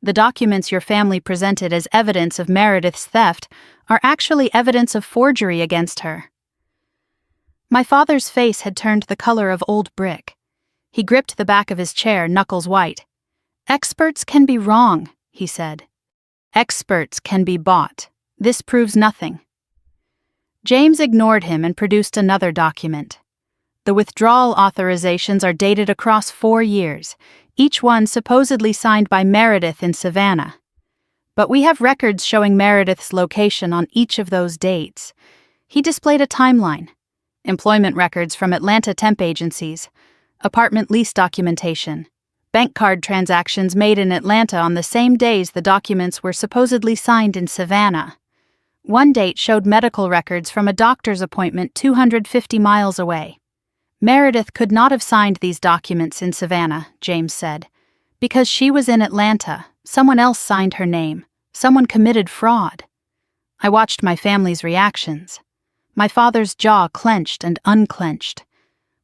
S1: The documents your family presented as evidence of Meredith's theft are actually evidence of forgery against her. My father's face had turned the color of old brick. He gripped the back of his chair, knuckles white. Experts can be wrong, he said. Experts can be bought. This proves nothing. James ignored him and produced another document. The withdrawal authorizations are dated across 4 years, each one supposedly signed by Meredith in Savannah. But we have records showing Meredith's location on each of those dates. He displayed a timeline. Employment records from Atlanta temp agencies, apartment lease documentation, bank card transactions made in Atlanta on the same days the documents were supposedly signed in Savannah. One date showed medical records from a doctor's appointment 250 miles away. Meredith could not have signed these documents in Savannah, James said, because she was in Atlanta. Someone else signed her name. Someone committed fraud. I watched my family's reactions. My father's jaw clenched and unclenched.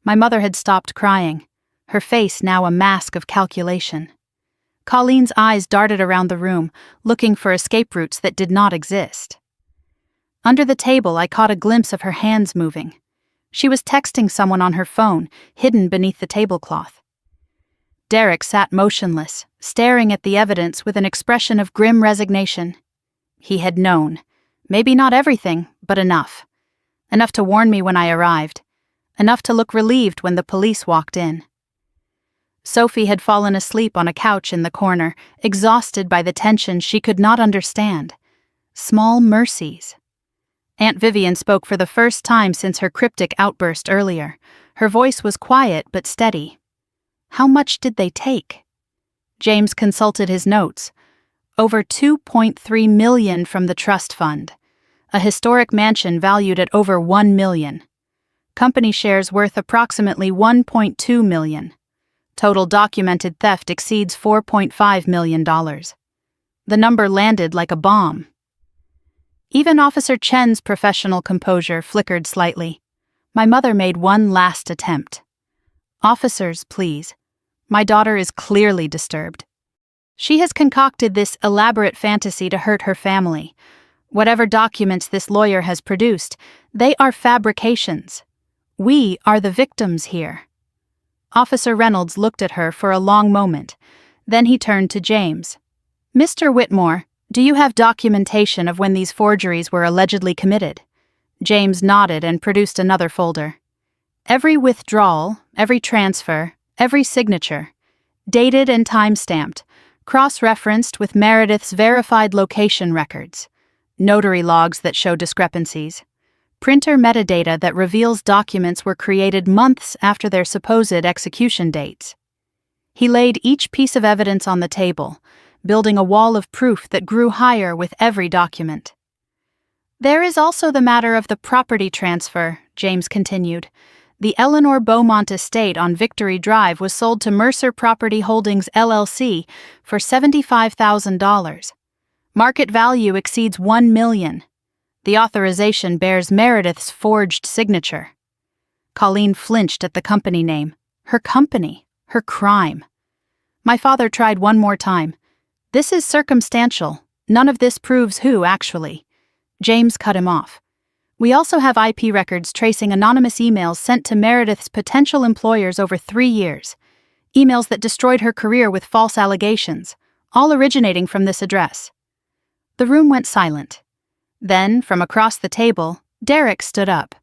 S1: My mother had stopped crying, her face now a mask of calculation. Colleen's eyes darted around the room, looking for escape routes that did not exist. Under the table, I caught a glimpse of her hands moving. She was texting someone on her phone, hidden beneath the tablecloth. Derek sat motionless, staring at the evidence with an expression of grim resignation. He had known. Maybe not everything, but enough. Enough to warn me when I arrived. Enough to look relieved when the police walked in. Sophie had fallen asleep on a couch in the corner, exhausted by the tension she could not understand. Small mercies. Aunt Vivian spoke for the first time since her cryptic outburst earlier. Her voice was quiet but steady. How much did they take? James consulted his notes. Over $2.3 million from the trust fund. A historic mansion valued at over $1 million. Company shares worth approximately $1.2 million. Total documented theft exceeds $4.5 million. The number landed like a bomb. Even Officer Chen's professional composure flickered slightly. My mother made one last attempt. Officers, please. My daughter is clearly disturbed. She has concocted this elaborate fantasy to hurt her family. Whatever documents this lawyer has produced, they are fabrications. We are the victims here. Officer Reynolds looked at her for a long moment. Then he turned to James. Mr. Whitmore, do you have documentation of when these forgeries were allegedly committed? James nodded and produced another folder. Every withdrawal, every transfer, every signature, dated and time-stamped, cross-referenced with Meredith's verified location records, notary logs that show discrepancies, printer metadata that reveals documents were created months after their supposed execution dates. He laid each piece of evidence on the table, building a wall of proof that grew higher with every document. There is also the matter of the property transfer, James continued. The Eleanor Beaumont estate on Victory Drive was sold to Mercer Property Holdings LLC for $75,000. Market value exceeds $1 million. The authorization bears Meredith's forged signature. Colleen flinched at the company name. Her company. Her crime. My father tried one more time. This is circumstantial. None of this proves who, actually. James cut him off. We also have IP records tracing anonymous emails sent to Meredith's potential employers over 3 years. Emails that destroyed her career with false allegations, all originating from this address. The room went silent. Then, from across the table, Derek stood up.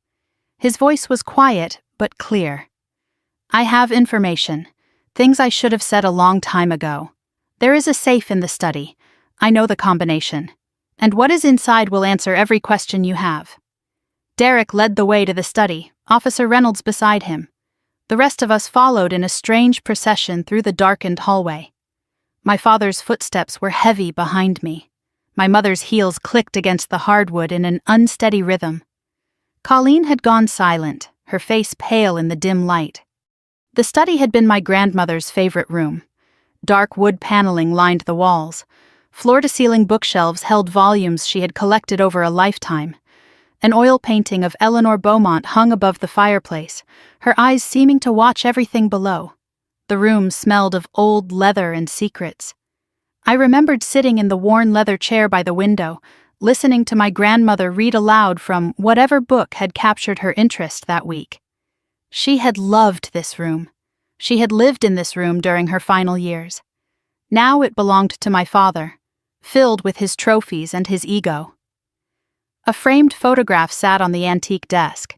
S1: His voice was quiet, but clear. I have information. Things I should have said a long time ago. There is a safe in the study. I know the combination. And what is inside will answer every question you have. Derek led the way to the study, Officer Reynolds beside him. The rest of us followed in a strange procession through the darkened hallway. My father's footsteps were heavy behind me. My mother's heels clicked against the hardwood in an unsteady rhythm. Colleen had gone silent, her face pale in the dim light. The study had been my grandmother's favorite room. Dark wood paneling lined the walls. Floor-to-ceiling bookshelves held volumes she had collected over a lifetime. An oil painting of Eleanor Beaumont hung above the fireplace, her eyes seeming to watch everything below. The room smelled of old leather and secrets. I remembered sitting in the worn leather chair by the window, listening to my grandmother read aloud from whatever book had captured her interest that week. She had loved this room. She had lived in this room during her final years. Now it belonged to my father, filled with his trophies and his ego. A framed photograph sat on the antique desk.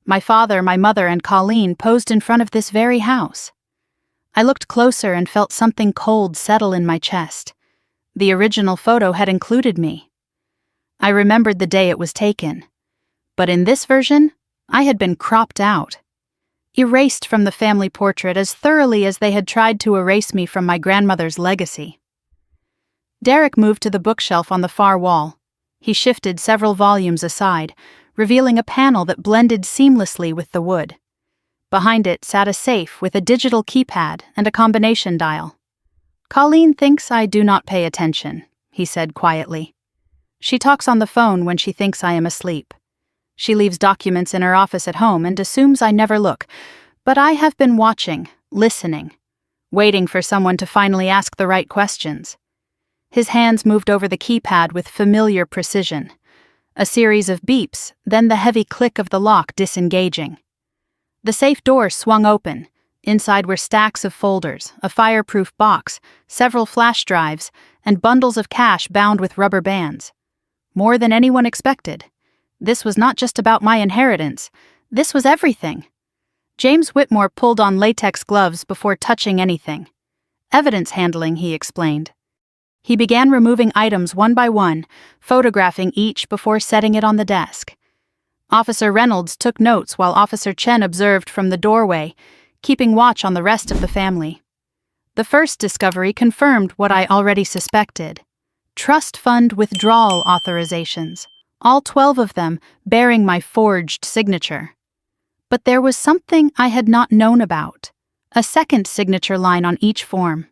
S1: My father, my mother, and Colleen posed in front of this very house. I looked closer and felt something cold settle in my chest. The original photo had included me. I remembered the day it was taken. But in this version, I had been cropped out. Erased from the family portrait as thoroughly as they had tried to erase me from my grandmother's legacy. Derek moved to the bookshelf on the far wall. He shifted several volumes aside, revealing a panel that blended seamlessly with the wood. Behind it sat a safe with a digital keypad and a combination dial. Colleen thinks I do not pay attention, he said quietly. She talks on the phone when she thinks I am asleep. She leaves documents in her office at home and assumes I never look, but I have been watching, listening, waiting for someone to finally ask the right questions. His hands moved over the keypad with familiar precision. A series of beeps, then the heavy click of the lock disengaging. The safe door swung open. Inside were stacks of folders, a fireproof box, several flash drives, and bundles of cash bound with rubber bands. More than anyone expected. This was not just about my inheritance. This was everything. James Whitmore pulled on latex gloves before touching anything. Evidence handling, he explained. He began removing items one by one, photographing each before setting it on the desk. Officer Reynolds took notes while Officer Chen observed from the doorway, keeping watch on the rest of the family. The first discovery confirmed what I already suspected. Trust fund withdrawal authorizations, all 12 of them bearing my forged signature. But there was something I had not known about, a second signature line on each form.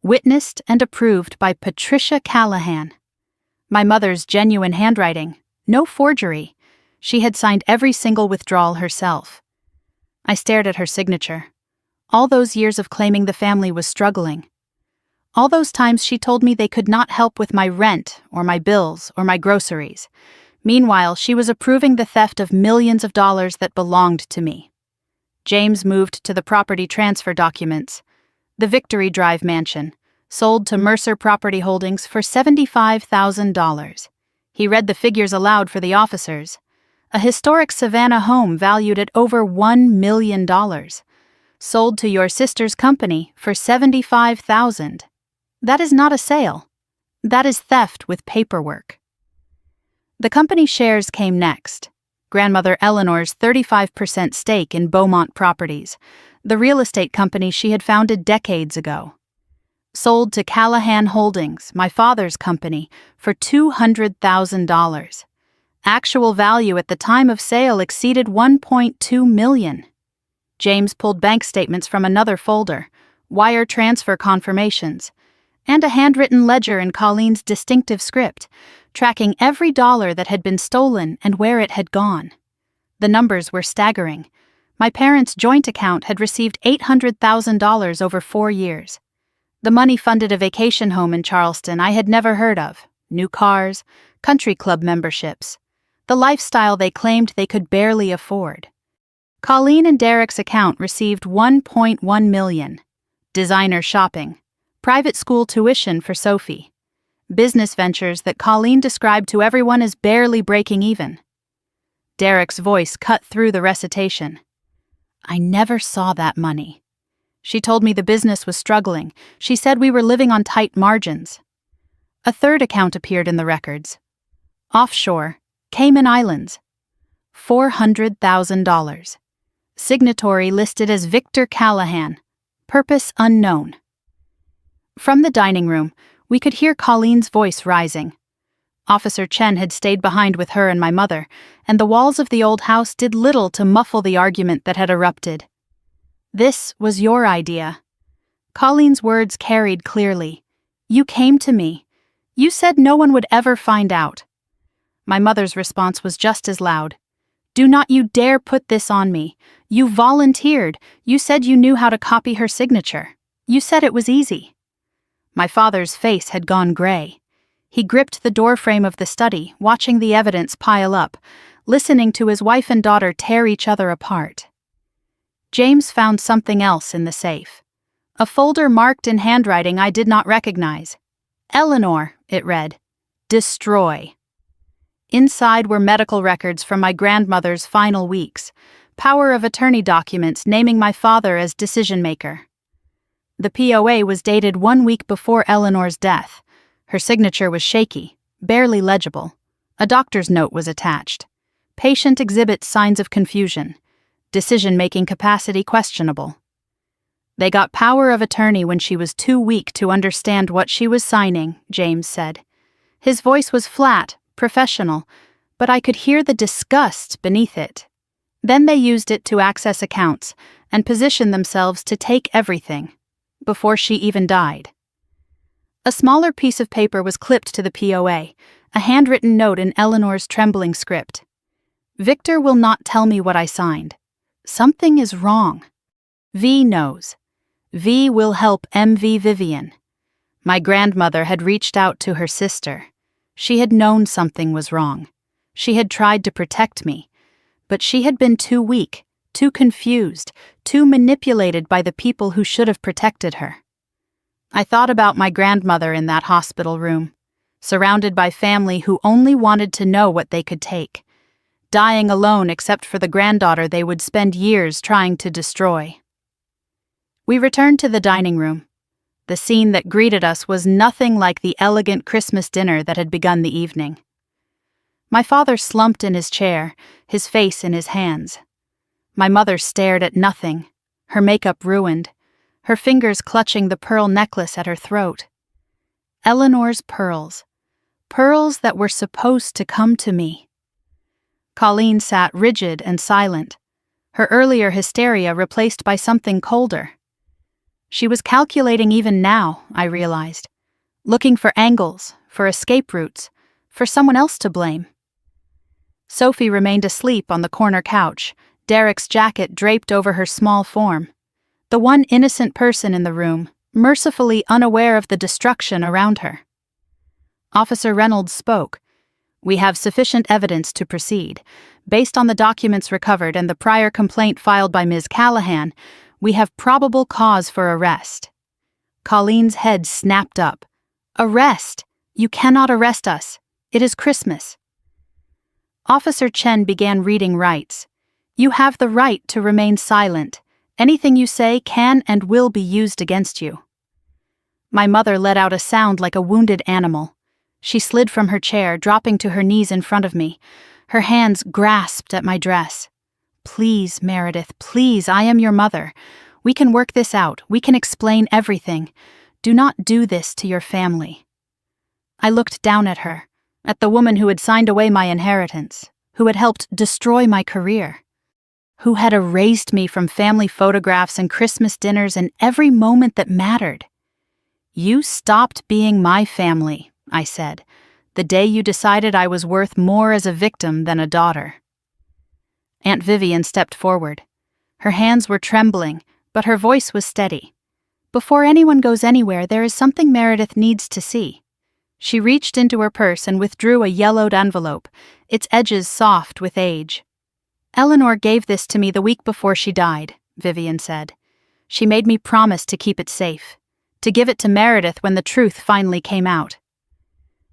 S1: Witnessed and approved by Patricia Callahan. My mother's genuine handwriting, no forgery. She had signed every single withdrawal herself. I stared at her signature. All those years of claiming the family was struggling. All those times she told me they could not help with my rent, or my bills, or my groceries. Meanwhile, she was approving the theft of millions of dollars that belonged to me. James moved to the property transfer documents. The Victory Drive mansion, sold to Mercer Property Holdings for $75,000. He read the figures aloud for the officers. A historic Savannah home valued at over $1 million. Sold to your sister's company for $75,000. That is not a sale. That is theft with paperwork. The company shares came next. Grandmother Eleanor's 35% stake in Beaumont Properties, the real estate company she had founded decades ago. Sold to Callahan Holdings, my father's company, for $200,000. Actual value at the time of sale exceeded $1.2 million. James pulled bank statements from another folder, wire transfer confirmations, and a handwritten ledger in Colleen's distinctive script, tracking every dollar that had been stolen and where it had gone. The numbers were staggering. My parents' joint account had received $800,000 over 4 years. The money funded a vacation home in Charleston I had never heard of, new cars, country club memberships, the lifestyle they claimed they could barely afford. Colleen and Derek's account received $1.1 million. Designer shopping, private school tuition for Sophie, business ventures that Colleen described to everyone as barely breaking even. Derek's voice cut through the recitation. I never saw that money. She told me the business was struggling. She said we were living on tight margins. A third account appeared in the records. Offshore, Cayman Islands. $400,000. Signatory listed as Victor Callahan. Purpose unknown. From the dining room, we could hear Colleen's voice rising. Officer Chen had stayed behind with her and my mother, and the walls of the old house did little to muffle the argument that had erupted. This was your idea. Colleen's words carried clearly. You came to me. You said no one would ever find out. My mother's response was just as loud. Do not you dare put this on me. You volunteered. You said you knew how to copy her signature. You said it was easy. My father's face had gone gray. He gripped the doorframe of the study, watching the evidence pile up, listening to his wife and daughter tear each other apart. James found something else in the safe. A folder marked in handwriting I did not recognize. Eleanor, it read. Destroy. Inside were medical records from my grandmother's final weeks, power of attorney documents naming my father as decision-maker. The POA was dated 1 week before Eleanor's death. Her signature was shaky, barely legible. A doctor's note was attached. Patient exhibits signs of confusion. Decision-making capacity questionable. They got power of attorney when she was too weak to understand what she was signing, James said. His voice was flat, professional, but I could hear the disgust beneath it. Then they used it to access accounts and position themselves to take everything, before she even died. A smaller piece of paper was clipped to the POA, a handwritten note in Eleanor's trembling script. Victor will not tell me what I signed. Something is wrong. V knows. V will help MV Vivian. My grandmother had reached out to her sister. She had known something was wrong. She had tried to protect me, but she had been too weak, too confused, too manipulated by the people who should have protected her. I thought about my grandmother in that hospital room, surrounded by family who only wanted to know what they could take, dying alone except for the granddaughter they would spend years trying to destroy. We returned to the dining room. The scene that greeted us was nothing like the elegant Christmas dinner that had begun the evening. My father slumped in his chair, his face in his hands. My mother stared at nothing, her makeup ruined, her fingers clutching the pearl necklace at her throat. Eleanor's pearls. Pearls that were supposed to come to me. Colleen sat rigid and silent, her earlier hysteria replaced by something colder. She was calculating even now, I realized, looking for angles, for escape routes, for someone else to blame. Sophie remained asleep on the corner couch, Derek's jacket draped over her small form. The one innocent person in the room, mercifully unaware of the destruction around her. Officer Reynolds spoke. "We have sufficient evidence to proceed. Based on the documents recovered and the prior complaint filed by Ms. Callahan, we have probable cause for arrest." Colleen's head snapped up. "Arrest! You cannot arrest us. It is Christmas." Officer Chen began reading rights. "You have the right to remain silent. Anything you say can and will be used against you." My mother let out a sound like a wounded animal. She slid from her chair, dropping to her knees in front of me. Her hands grasped at my dress. "Please, Meredith, please, I am your mother. We can work this out. We can explain everything. Do not do this to your family." I looked down at her, at the woman who had signed away my inheritance, who had helped destroy my career, who had erased me from family photographs and Christmas dinners and every moment that mattered. "You stopped being my family," I said, "the day you decided I was worth more as a victim than a daughter." Aunt Vivian stepped forward. Her hands were trembling, but her voice was steady. "Before anyone goes anywhere, there is something Meredith needs to see." She reached into her purse and withdrew a yellowed envelope, its edges soft with age. "Eleanor gave this to me the week before she died," Vivian said. "She made me promise to keep it safe, to give it to Meredith when the truth finally came out."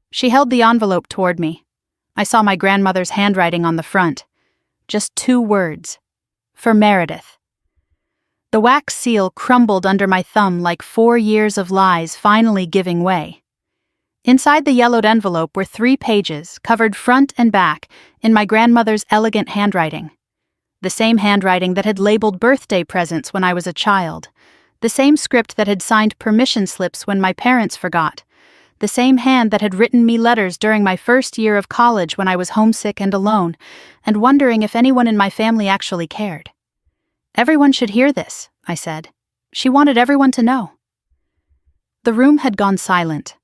S1: She held the envelope toward me. I saw my grandmother's handwriting on the front. Just 2 words. "For Meredith." The wax seal crumbled under my thumb like 4 years of lies finally giving way. Inside the yellowed envelope were 3 pages, covered front and back, in my grandmother's elegant handwriting. The same handwriting that had labeled birthday presents when I was a child. The same script that had signed permission slips when my parents forgot. The same hand that had written me letters during my first year of college when I was homesick and alone, and wondering if anyone in my family actually cared. "Everyone should hear this," I said. She wanted everyone to know. The room had gone silent.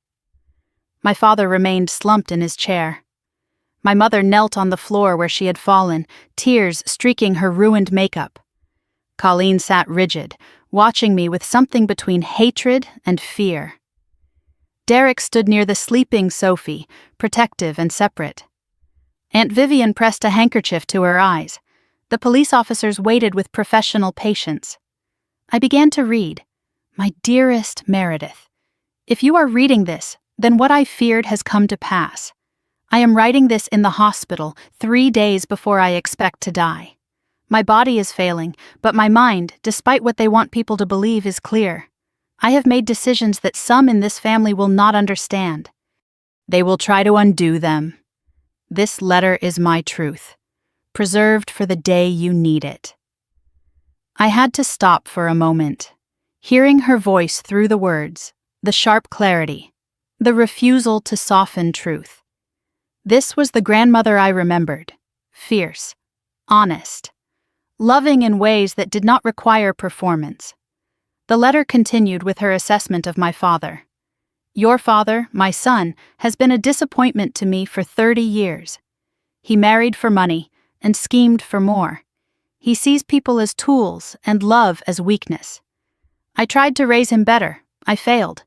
S1: My father remained slumped in his chair. My mother knelt on the floor where she had fallen, tears streaking her ruined makeup. Colleen sat rigid, watching me with something between hatred and fear. Derek stood near the sleeping Sophie, protective and separate. Aunt Vivian pressed a handkerchief to her eyes. The police officers waited with professional patience. I began to read. "My dearest Meredith, if you are reading this, then what I feared has come to pass. I am writing this in the hospital 3 days before I expect to die. My body is failing, but my mind, despite what they want people to believe, is clear. I have made decisions that some in this family will not understand. They will try to undo them. This letter is my truth, preserved for the day you need it." I had to stop for a moment, hearing her voice through the words, the sharp clarity, the refusal to soften truth. This was the grandmother I remembered, fierce, honest, loving in ways that did not require performance. The letter continued with her assessment of my father. "Your father, my son, has been a disappointment to me for 30 years. He married for money and schemed for more. He sees people as tools and love as weakness. I tried to raise him better. I failed."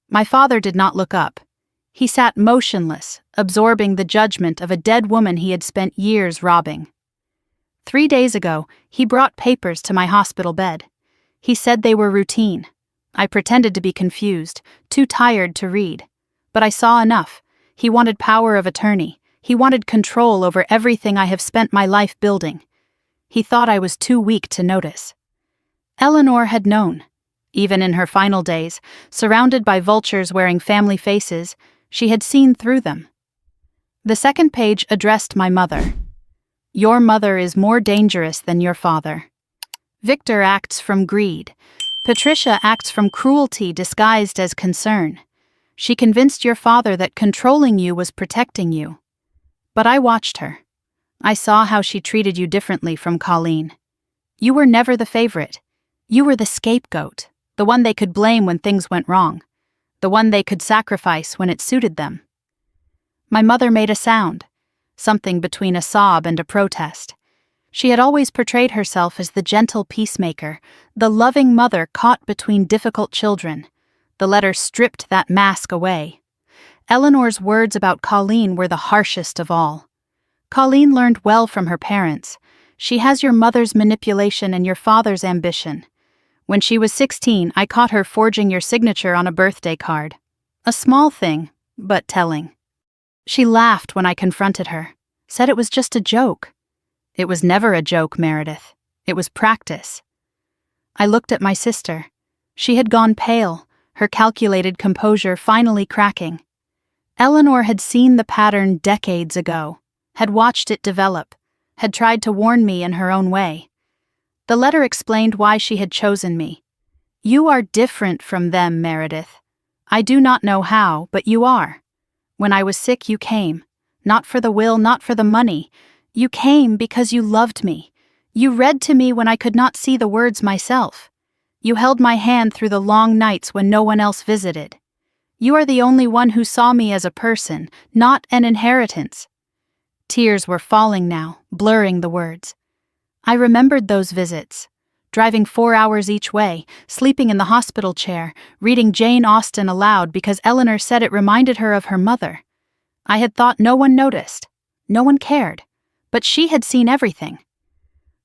S1: My father did not look up. He sat motionless, absorbing the judgment of a dead woman he had spent years robbing. 3 days ago, he brought papers to my hospital bed. He said they were routine. I pretended to be confused, too tired to read. But I saw enough. He wanted power of attorney. He wanted control over everything I have spent my life building. He thought I was too weak to notice. Eleanor had known. Even in her final days, surrounded by vultures wearing family faces, she had seen through them. The second page addressed my mother. Your mother is more dangerous than your father. Victor acts from greed. Patricia acts from cruelty disguised as concern. She convinced your father that controlling you was protecting you. But I watched her. I saw how she treated you differently from Colleen. You were never the favorite. You were the scapegoat, the one they could blame when things went wrong, the one they could sacrifice when it suited them. My mother made a sound, something between a sob and a protest. She had always portrayed herself as the gentle peacemaker, the loving mother caught between difficult children. The letter stripped that mask away. Eleanor's words about Colleen were the harshest of all. Colleen learned well from her parents. She has your mother's manipulation and your father's ambition. When she was 16, I caught her forging your signature on a birthday card. A small thing, but telling. She laughed when I confronted her, said it was just a joke. It was never a joke, Meredith. It was practice. I looked at my sister. She had gone pale, her calculated composure finally cracking. Eleanor had seen the pattern decades ago, had watched it develop, had tried to warn me in her own way. The letter explained why she had chosen me. You are different from them, Meredith. I do not know how, but you are. When I was sick, you came. Not for the will, not for the money. You came because you loved me. You read to me when I could not see the words myself. You held my hand through the long nights when no one else visited. You are the only one who saw me as a person, not an inheritance. Tears were falling now, blurring the words. I remembered those visits. Driving 4 hours each way, sleeping in the hospital chair, reading Jane Austen aloud because Eleanor said it reminded her of her mother. I had thought no one noticed. No one cared. But she had seen everything.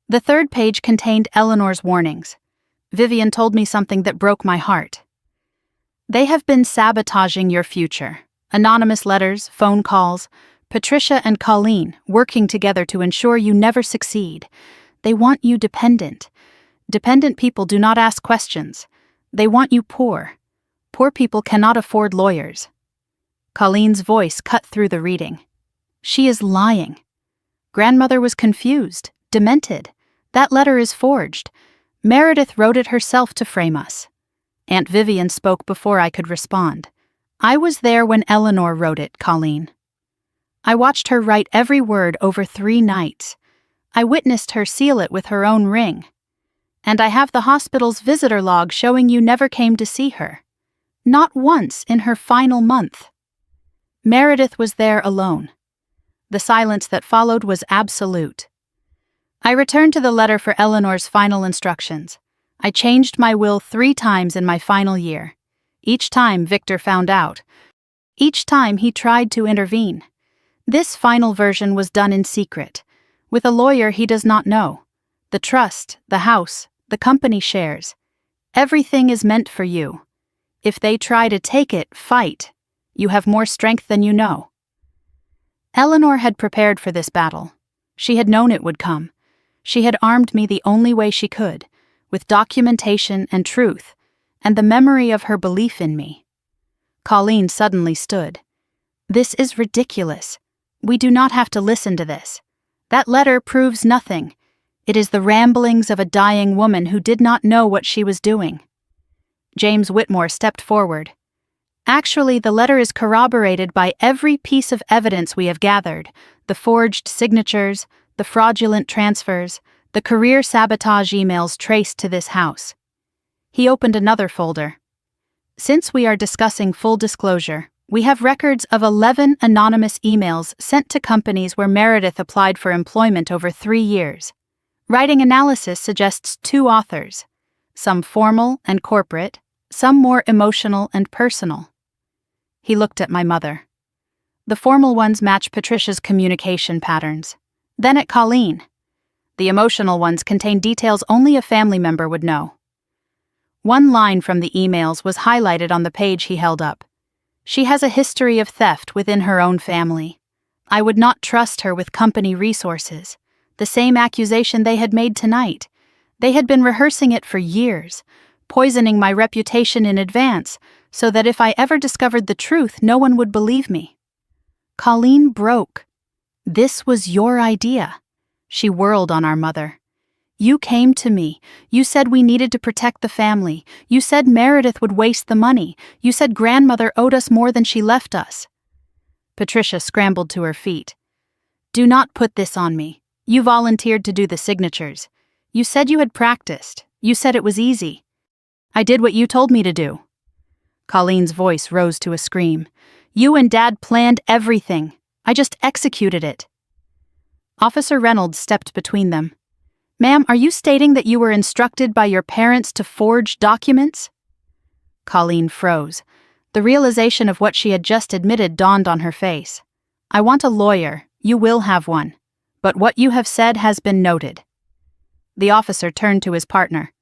S1: The third page contained Eleanor's warnings. Vivian told me something that broke my heart. They have been sabotaging your future. Anonymous letters, phone calls, Patricia and Colleen working together to ensure you never succeed. They want you dependent. Dependent people do not ask questions. They want you poor. Poor people cannot afford lawyers. Colleen's voice cut through the reading. She is lying. Grandmother was confused, demented. That letter is forged. Meredith wrote it herself to frame us. Aunt Vivian spoke before I could respond. I was there when Eleanor wrote it, Colleen. I watched her write every word over 3 nights. I witnessed her seal it with her own ring. And I have the hospital's visitor log showing you never came to see her. Not once in her final month. Meredith was there alone. The silence that followed was absolute. I returned to the letter for Eleanor's final instructions. I changed my will 3 times in my final year. Each time Victor found out. Each time he tried to intervene. This final version was done in secret, with a lawyer he does not know. The trust, the house, the company shares. Everything is meant for you. If they try to take it, fight. You have more strength than you know. Eleanor had prepared for this battle. She had known it would come. She had armed me the only way she could, with documentation and truth, and the memory of her belief in me. Colleen suddenly stood. This is ridiculous. We do not have to listen to this. That letter proves nothing. It is the ramblings of a dying woman who did not know what she was doing. James Whitmore stepped forward. Actually, the letter is corroborated by every piece of evidence we have gathered, the forged signatures, the fraudulent transfers, the career sabotage emails traced to this house. He opened another folder. Since we are discussing full disclosure, we have records of 11 anonymous emails sent to companies where Meredith applied for employment over 3 years. Writing analysis suggests 2 authors, some formal and corporate, some more emotional and personal. He looked at my mother. The formal ones match Patricia's communication patterns. Then at Colleen. The emotional ones contain details only a family member would know. One line from the emails was highlighted on the page he held up. She has a history of theft within her own family. I would not trust her with company resources. The same accusation they had made tonight. They had been rehearsing it for years, poisoning my reputation in advance, so that if I ever discovered the truth, no one would believe me. Colleen broke. This was your idea. She whirled on our mother. You came to me. You said we needed to protect the family. You said Meredith would waste the money. You said grandmother owed us more than she left us. Patricia scrambled to her feet. Do not put this on me. You volunteered to do the signatures. You said you had practiced. You said it was easy. I did what you told me to do. Colleen's voice rose to a scream. You and Dad planned everything. I just executed it. Officer Reynolds stepped between them. Ma'am, are you stating that you were instructed by your parents to forge documents? Colleen froze. The realization of what she had just admitted dawned on her face. I want a lawyer. You will have one. But what you have said has been noted. The officer turned to his partner.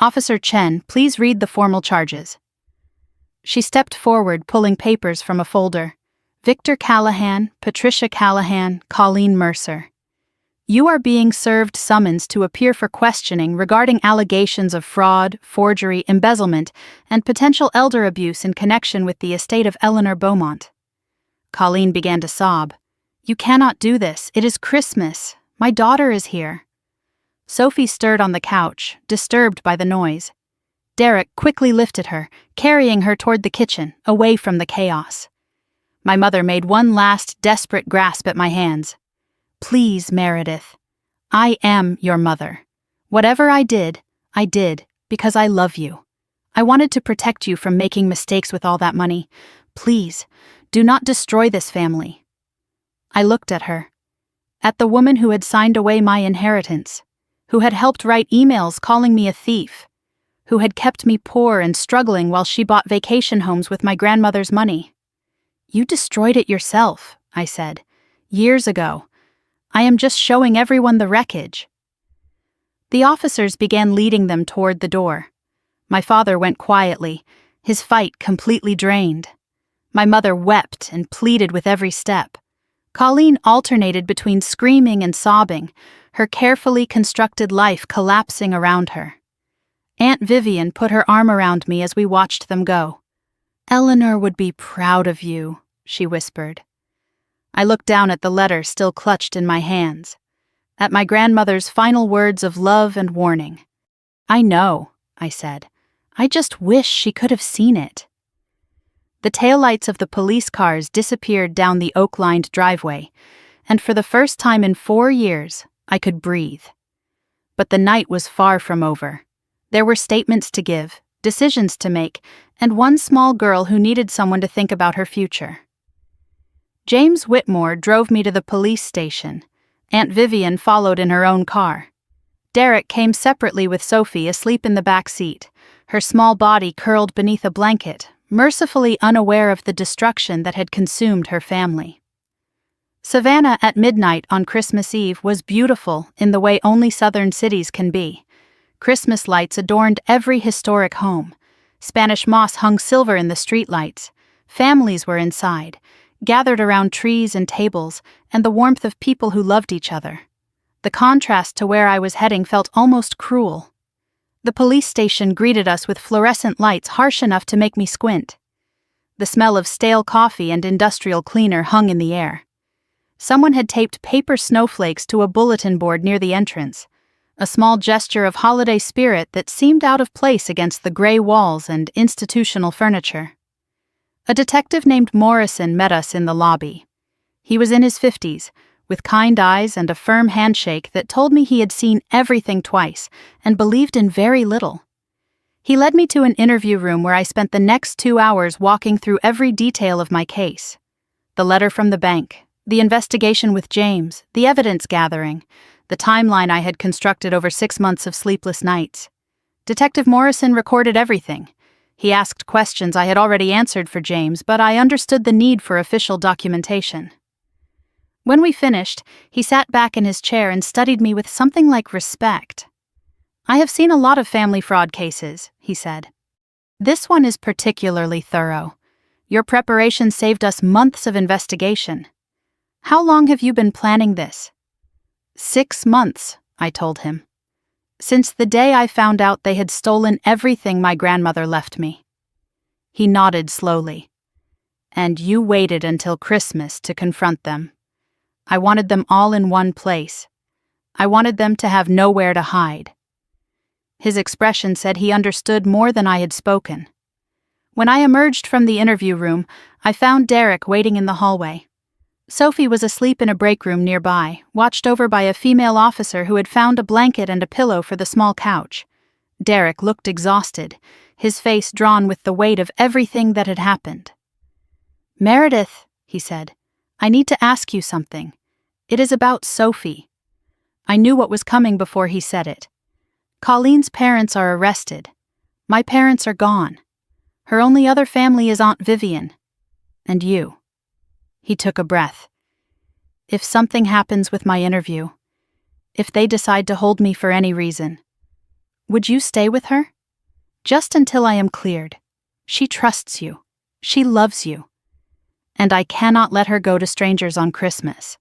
S1: Officer Chen, please read the formal charges. She stepped forward, pulling papers from a folder. Victor Callahan, Patricia Callahan, Colleen Mercer. You are being served summons to appear for questioning regarding allegations of fraud, forgery, embezzlement, and potential elder abuse in connection with the estate of Eleanor Beaumont. Colleen began to sob. You cannot do this. It is Christmas. My daughter is here. Sophie stirred on the couch, disturbed by the noise. Derek quickly lifted her, carrying her toward the kitchen, away from the chaos. My mother made one last desperate grasp at my hands. Please, Meredith. I am your mother. Whatever I did because I love you. I wanted to protect you from making mistakes with all that money. Please, do not destroy this family. I looked at her. At the woman who had signed away my inheritance, who had helped write emails calling me a thief, who had kept me poor and struggling while she bought vacation homes with my grandmother's money. You destroyed it yourself, I said, years ago. I am just showing everyone the wreckage. The officers began leading them toward the door. My father went quietly, his fight completely drained. My mother wept and pleaded with every step. Colleen alternated between screaming and sobbing, her carefully constructed life collapsing around her. Aunt Vivian put her arm around me as we watched them go. Eleanor would be proud of you, she whispered. I looked down at the letter still clutched in my hands, at my grandmother's final words of love and warning. I know, I said. I just wish she could have seen it. The taillights of the police cars disappeared down the oak-lined driveway, and for the first time in 4 years, I could breathe. But the night was far from over. There were statements to give, decisions to make, and one small girl who needed someone to think about her future. James Whitmore drove me to the police station. Aunt Vivian followed in her own car. Derek came separately with Sophie asleep in the back seat, her small body curled beneath a blanket, mercifully unaware of the destruction that had consumed her family. Savannah at midnight on Christmas Eve was beautiful in the way only southern cities can be. Christmas lights adorned every historic home. Spanish moss hung silver in the streetlights. Families were inside, gathered around trees and tables, and the warmth of people who loved each other. The contrast to where I was heading felt almost cruel. The police station greeted us with fluorescent lights harsh enough to make me squint. The smell of stale coffee and industrial cleaner hung in the air. Someone had taped paper snowflakes to a bulletin board near the entrance, a small gesture of holiday spirit that seemed out of place against the gray walls and institutional furniture. A detective named Morrison met us in the lobby. He was in his 50s, with kind eyes and a firm handshake that told me he had seen everything twice and believed in very little. He led me to an interview room where I spent the next 2 hours walking through every detail of my case. The letter from the bank, the investigation with James, the evidence gathering, the timeline I had constructed over 6 months of sleepless nights. Detective Morrison recorded everything. He asked questions I had already answered for James, but I understood the need for official documentation. When we finished, he sat back in his chair and studied me with something like respect. I have seen a lot of family fraud cases, he said. This one is particularly thorough. Your preparation saved us months of investigation. How long have you been planning this? 6 months, I told him. Since the day I found out they had stolen everything my grandmother left me. He nodded slowly. And you waited until Christmas to confront them. I wanted them all in one place. I wanted them to have nowhere to hide. His expression said he understood more than I had spoken. When I emerged from the interview room, I found Derek waiting in the hallway. Sophie was asleep in a break room nearby, watched over by a female officer who had found a blanket and a pillow for the small couch. Derek looked exhausted, his face drawn with the weight of everything that had happened. "Meredith," he said, "I need to ask you something. It is about Sophie." I knew what was coming before he said it. Colleen's parents are arrested. My parents are gone. Her only other family is Aunt Vivian. And you. He took a breath. If something happens with my interview, if they decide to hold me for any reason, would you stay with her? Just until I am cleared. She trusts you. She loves you. And I cannot let her go to strangers on Christmas.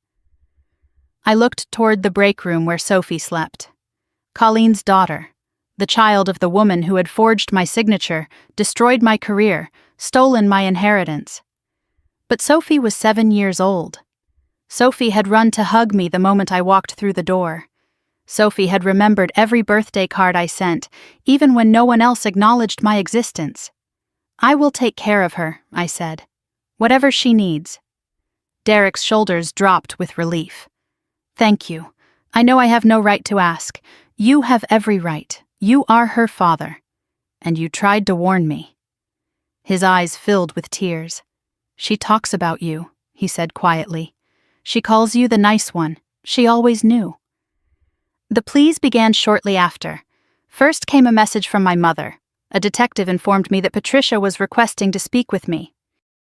S1: I looked toward the break room where Sophie slept. Colleen's daughter, the child of the woman who had forged my signature, destroyed my career, stolen my inheritance. But Sophie was 7 years old. Sophie had run to hug me the moment I walked through the door. Sophie had remembered every birthday card I sent, even when no one else acknowledged my existence. "I will take care of her," I said. "Whatever she needs." Derek's shoulders dropped with relief. "Thank you. I know I have no right to ask. You have every right. You are her father. And you tried to warn me." His eyes filled with tears. "She talks about you," he said quietly. "She calls you the nice one. She always knew." The pleas began shortly after. First came a message from my mother. A detective informed me that Patricia was requesting to speak with me.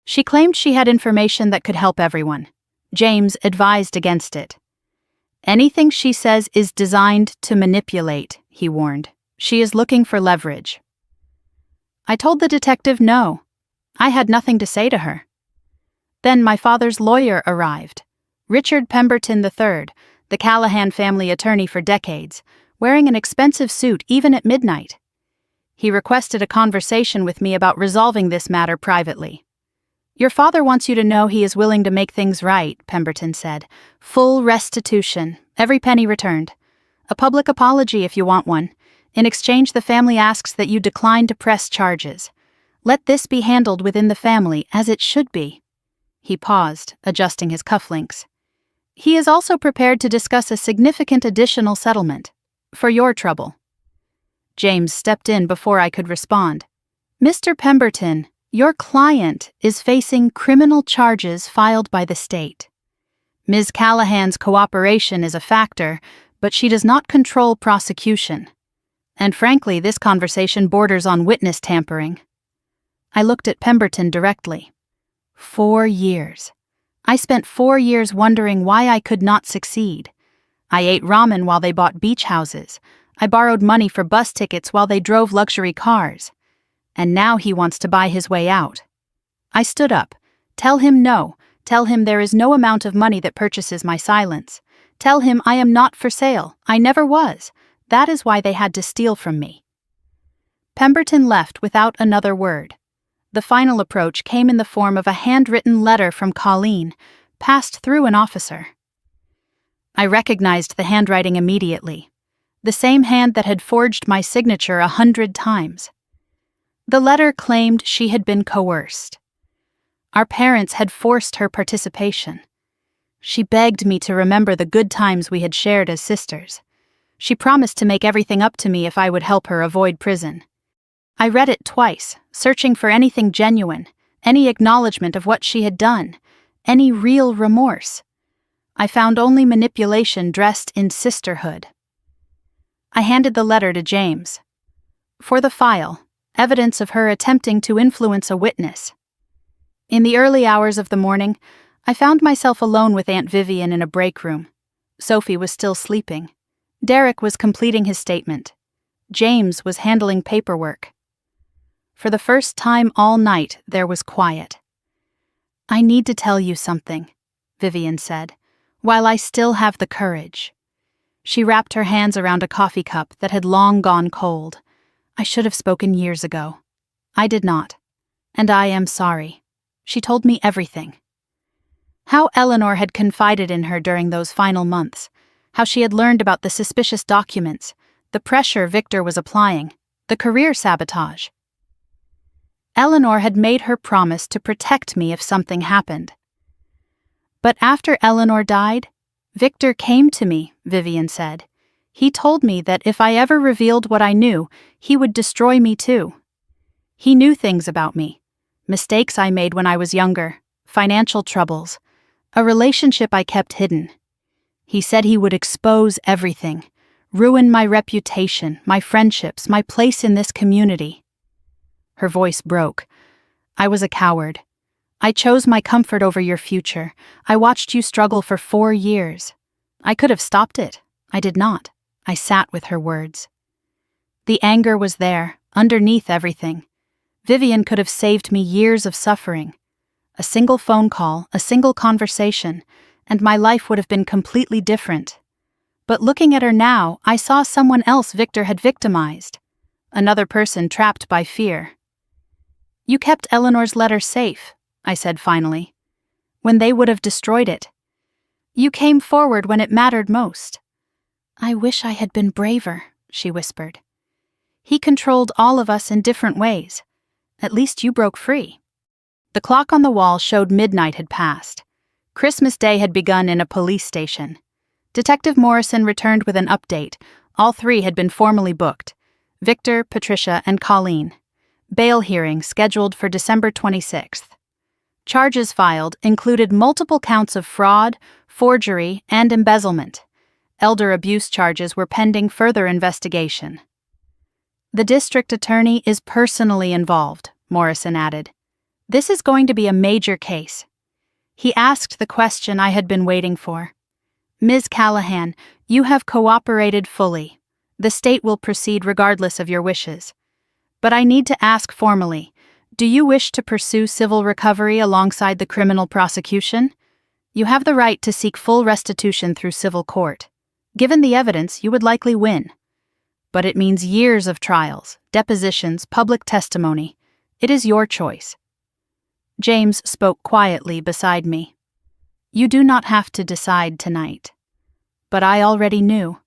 S1: She claimed she had information that could help everyone. James advised against it. "Anything she says is designed to manipulate," he warned. "She is looking for leverage." I told the detective no. I had nothing to say to her. Then my father's lawyer arrived. Richard Pemberton III, the Callahan family attorney for decades, wearing an expensive suit even at midnight. He requested a conversation with me about resolving this matter privately. "Your father wants you to know he is willing to make things right," Pemberton said. "Full restitution, every penny returned. A public apology if you want one. In exchange, the family asks that you decline to press charges. Let this be handled within the family as it should be." He paused, adjusting his cufflinks. "He is also prepared to discuss a significant additional settlement. For your trouble." James stepped in before I could respond. "Mr. Pemberton, your client is facing criminal charges filed by the state. Ms. Callahan's cooperation is a factor, but she does not control prosecution. And frankly, this conversation borders on witness tampering." I looked at Pemberton directly. 4 years. I spent 4 years wondering why I could not succeed. I ate ramen while they bought beach houses. I borrowed money for bus tickets while they drove luxury cars. And now he wants to buy his way out. I stood up. "Tell him no. Tell him there is no amount of money that purchases my silence. Tell him I am not for sale. I never was. That is why they had to steal from me." Pemberton left without another word. The final approach came in the form of a handwritten letter from Colleen, passed through an officer. I recognized the handwriting immediately. The same hand that had forged my signature 100 times. The letter claimed she had been coerced. Our parents had forced her participation. She begged me to remember the good times we had shared as sisters. She promised to make everything up to me if I would help her avoid prison. I read it twice, searching for anything genuine, any acknowledgement of what she had done, any real remorse. I found only manipulation dressed in sisterhood. I handed the letter to James. For the file, evidence of her attempting to influence a witness. In the early hours of the morning, I found myself alone with Aunt Vivian in a break room. Sophie was still sleeping. Derek was completing his statement. James was handling paperwork. For the first time all night, there was quiet. "I need to tell you something," Vivian said, "while I still have the courage." She wrapped her hands around a coffee cup that had long gone cold. I should have spoken years ago. I did not. And I am sorry. She told me everything. How Eleanor had confided in her during those final months, how she had learned about the suspicious documents, the pressure Victor was applying, the career sabotage. Eleanor had made her promise to protect me if something happened. But after Eleanor died, Victor came to me, Vivian said. He told me that if I ever revealed what I knew, he would destroy me too. He knew things about me, mistakes I made when I was younger, financial troubles, a relationship I kept hidden. He said he would expose everything, ruin my reputation, my friendships, my place in this community. Her voice broke. I was a coward. I chose my comfort over your future. I watched you struggle for 4 years. I could have stopped it. I did not. I sat with her words. The anger was there, underneath everything. Vivian could have saved me years of suffering. A single phone call, a single conversation, and my life would have been completely different. But looking at her now, I saw someone else Victor had victimized. Another person trapped by fear. You kept Eleanor's letter safe, I said finally, when they would have destroyed it. You came forward when it mattered most. I wish I had been braver, she whispered. He controlled all of us in different ways. At least you broke free. The clock on the wall showed midnight had passed. Christmas Day had begun in a police station. Detective Morrison returned with an update. All 3 had been formally booked. Victor, Patricia, and Colleen. Bail hearing scheduled for December 26th. Charges filed included multiple counts of fraud, forgery, and embezzlement. Elder abuse charges were pending further investigation. The district attorney is personally involved, Morrison added. This is going to be a major case. He asked the question I had been waiting for. Ms. Callahan, you have cooperated fully. The state will proceed regardless of your wishes. But I need to ask formally, do you wish to pursue civil recovery alongside the criminal prosecution? You have the right to seek full restitution through civil court. Given the evidence, you would likely win. But it means years of trials, depositions, public testimony. It is your choice. James spoke quietly beside me. You do not have to decide tonight. But I already knew.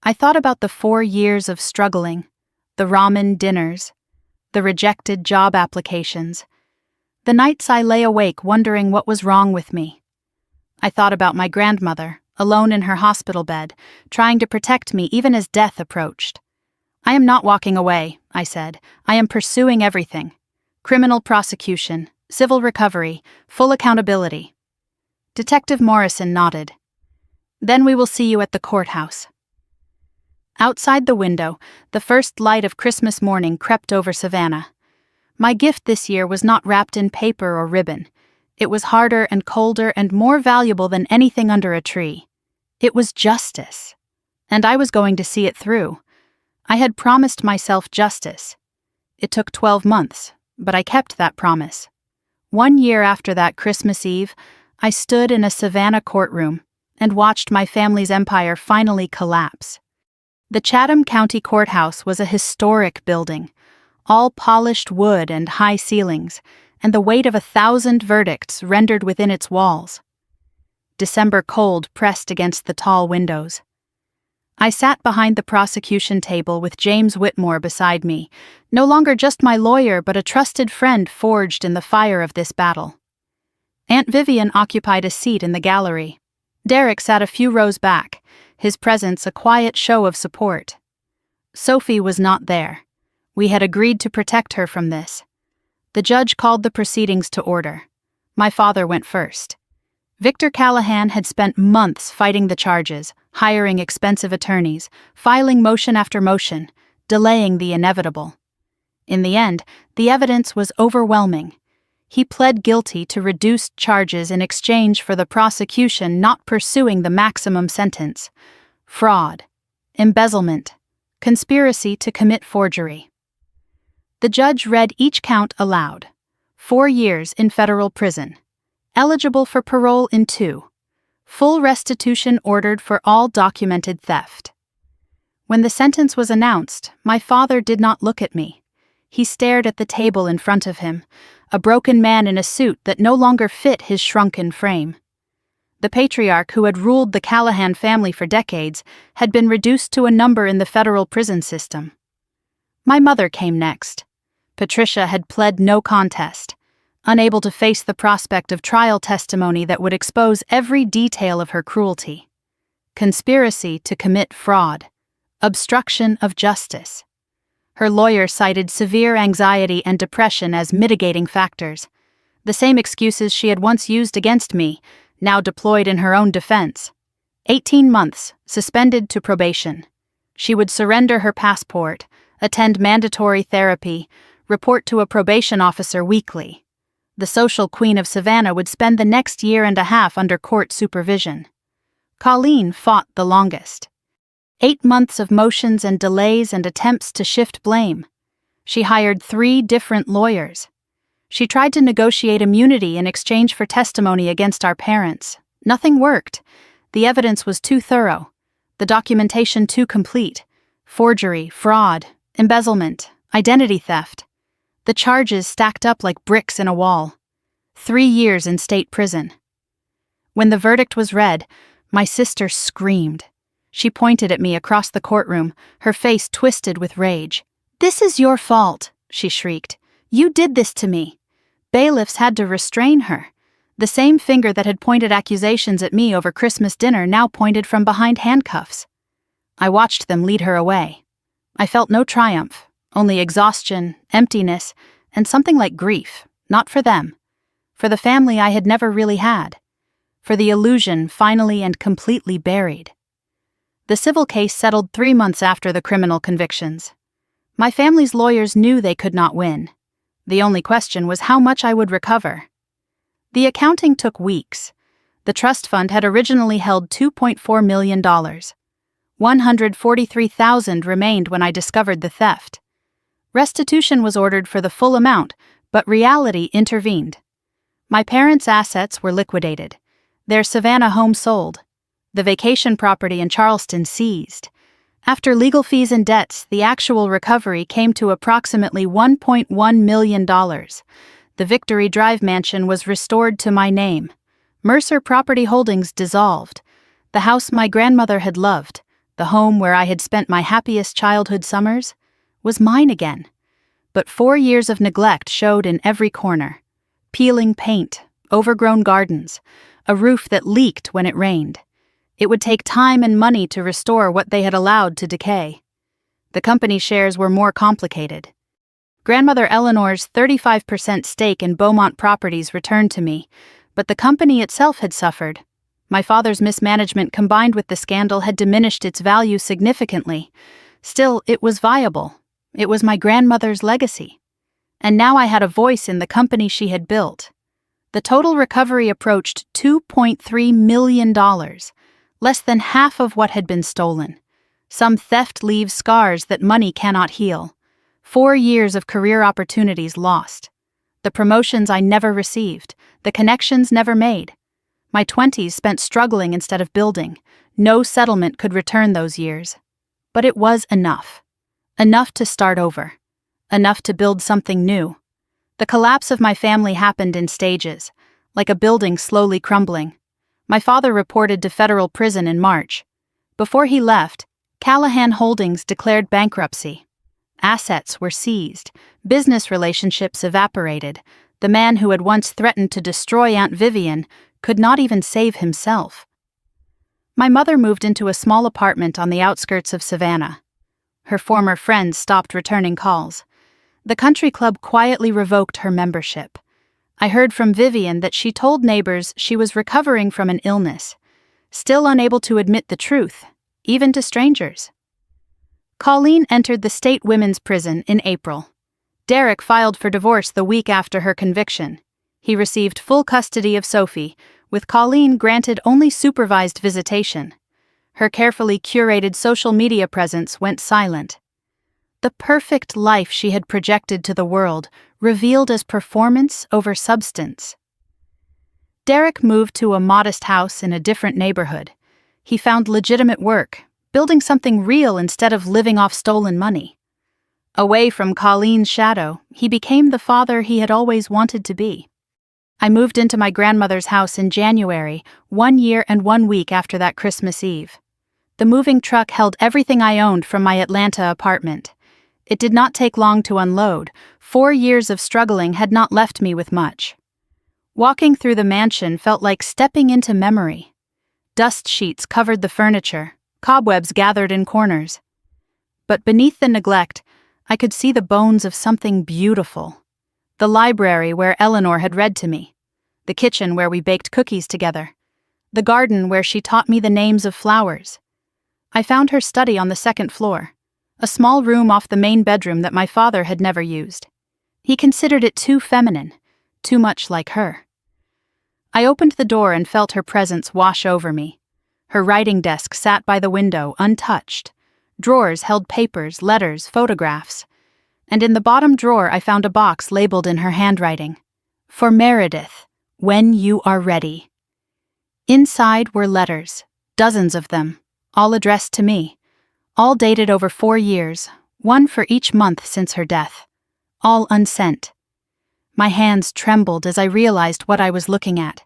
S1: I thought about the 4 years of struggling, the ramen dinners, the rejected job applications, the nights I lay awake wondering what was wrong with me. I thought about my grandmother, alone in her hospital bed, trying to protect me even as death approached. I am not walking away, I said. I am pursuing everything. Criminal prosecution, civil recovery, full accountability. Detective Morrison nodded. Then we will see you at the courthouse. Outside the window, the first light of Christmas morning crept over Savannah. My gift this year was not wrapped in paper or ribbon. It was harder and colder and more valuable than anything under a tree. It was justice. And I was going to see it through. I had promised myself justice. It took 12 months, but I kept that promise. 1 year after that Christmas Eve, I stood in a Savannah courtroom and watched my family's empire finally collapse. The Chatham County Courthouse was a historic building, all polished wood and high ceilings, and the weight of 1,000 verdicts rendered within its walls. December cold pressed against the tall windows. I sat behind the prosecution table with James Whitmore beside me, no longer just my lawyer but a trusted friend forged in the fire of this battle. Aunt Vivian occupied a seat in the gallery. Derek sat a few rows back, his presence a quiet show of support. Sophie was not there. We had agreed to protect her from this. The judge called the proceedings to order. My father went first. Victor Callahan had spent months fighting the charges, hiring expensive attorneys, filing motion after motion, delaying the inevitable. In the end, the evidence was overwhelming. He pled guilty to reduced charges in exchange for the prosecution not pursuing the maximum sentence: fraud, embezzlement, conspiracy to commit forgery. The judge read each count aloud. 4 years in federal prison. Eligible for parole in 2. Full restitution ordered for all documented theft. When the sentence was announced, my father did not look at me. He stared at the table in front of him, a broken man in a suit that no longer fit his shrunken frame. The patriarch who had ruled the Callahan family for decades had been reduced to a number in the federal prison system. My mother came next. Patricia had pled no contest, unable to face the prospect of trial testimony that would expose every detail of her cruelty. Conspiracy to commit fraud. Obstruction of justice. Her lawyer cited severe anxiety and depression as mitigating factors, the same excuses she had once used against me, now deployed in her own defense. 18 months, suspended to probation. She would surrender her passport, attend mandatory therapy, report to a probation officer weekly. The social queen of Savannah would spend the next year and a half under court supervision. Colleen fought the longest. 8 months of motions and delays and attempts to shift blame. She hired 3 different lawyers. She tried to negotiate immunity in exchange for testimony against our parents. Nothing worked. The evidence was too thorough. The documentation too complete. Forgery, fraud, embezzlement, identity theft. The charges stacked up like bricks in a wall. 3 years in state prison. When the verdict was read, my sister screamed. She pointed at me across the courtroom, her face twisted with rage. "This is your fault," she shrieked. "You did this to me." Bailiffs had to restrain her. The same finger that had pointed accusations at me over Christmas dinner now pointed from behind handcuffs. I watched them lead her away. I felt no triumph, only exhaustion, emptiness, and something like grief, not for them. For the family I had never really had. For the illusion finally and completely buried. The civil case settled 3 months after the criminal convictions. My family's lawyers knew they could not win. The only question was how much I would recover. The accounting took weeks. The trust fund had originally held $2.4 million. $143,000 remained when I discovered the theft. Restitution was ordered for the full amount, but reality intervened. My parents' assets were liquidated. Their Savannah home sold. The vacation property in Charleston seized. After legal fees and debts, the actual recovery came to approximately $1.1 million. The Victory Drive mansion was restored to my name. Mercer Property Holdings dissolved. The house my grandmother had loved, the home where I had spent my happiest childhood summers, was mine again. But 4 years of neglect showed in every corner. Peeling paint, overgrown gardens, a roof that leaked when it rained. It would take time and money to restore what they had allowed to decay. The company shares were more complicated. Grandmother Eleanor's 35% stake in Beaumont Properties returned to me, but the company itself had suffered. My father's mismanagement combined with the scandal had diminished its value significantly. Still, it was viable. It was my grandmother's legacy. And now I had a voice in the company she had built. The total recovery approached $2.3 million. Less than half of what had been stolen. Some theft leaves scars that money cannot heal. 4 years of career opportunities lost. The promotions I never received. The connections never made. My 20s spent struggling instead of building. No settlement could return those years. But it was enough. Enough to start over. Enough to build something new. The collapse of my family happened in stages, like a building slowly crumbling. My father reported to federal prison in March. Before he left, Callahan Holdings declared bankruptcy. Assets were seized, business relationships evaporated. The man who had once threatened to destroy Aunt Vivian could not even save himself. My mother moved into a small apartment on the outskirts of Savannah. Her former friends stopped returning calls. The country club quietly revoked her membership. I heard from Vivian that she told neighbors she was recovering from an illness, still unable to admit the truth, even to strangers. Colleen entered the state women's prison in April. Derek filed for divorce the week after her conviction. He received full custody of Sophie, with Colleen granted only supervised visitation. Her carefully curated social media presence went silent. The perfect life she had projected to the world, revealed as performance over substance. Derek moved to a modest house in a different neighborhood. He found legitimate work, building something real instead of living off stolen money. Away from Colleen's shadow, he became the father he had always wanted to be. I moved into my grandmother's house in January, 1 year and 1 week after that Christmas Eve. The moving truck held everything I owned from my Atlanta apartment. It did not take long to unload. 4 years of struggling had not left me with much. Walking through the mansion felt like stepping into memory. Dust sheets covered the furniture, cobwebs gathered in corners. But beneath the neglect, I could see the bones of something beautiful. The library where Eleanor had read to me. The kitchen where we baked cookies together. The garden where she taught me the names of flowers. I found her study on the second floor, a small room off the main bedroom that my father had never used. He considered it too feminine, too much like her. I opened the door and felt her presence wash over me. Her writing desk sat by the window, untouched. Drawers held papers, letters, photographs. And in the bottom drawer I found a box labeled in her handwriting. For Meredith, when you are ready. Inside were letters, dozens of them, all addressed to me, all dated over 4 years, one for each month since her death, all unsent. My hands trembled as I realized what I was looking at.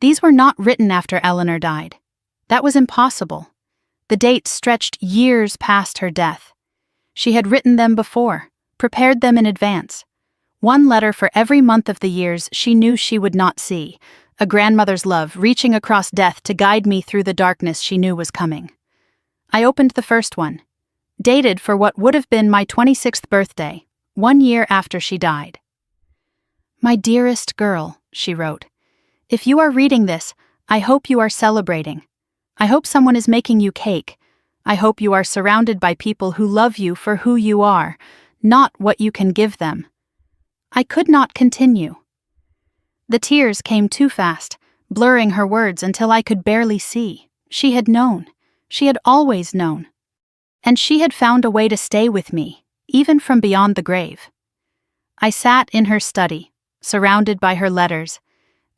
S1: These were not written after Eleanor died. That was impossible. The dates stretched years past her death. She had written them before, prepared them in advance. One letter for every month of the years she knew she would not see, a grandmother's love reaching across death to guide me through the darkness she knew was coming. I opened the first one, dated for what would have been my 26th birthday, 1 year after she died. My dearest girl, she wrote, if you are reading this, I hope you are celebrating. I hope someone is making you cake. I hope you are surrounded by people who love you for who you are, not what you can give them. I could not continue. The tears came too fast, blurring her words until I could barely see. She had known. She had always known. And she had found a way to stay with me, even from beyond the grave. I sat in her study, surrounded by her letters,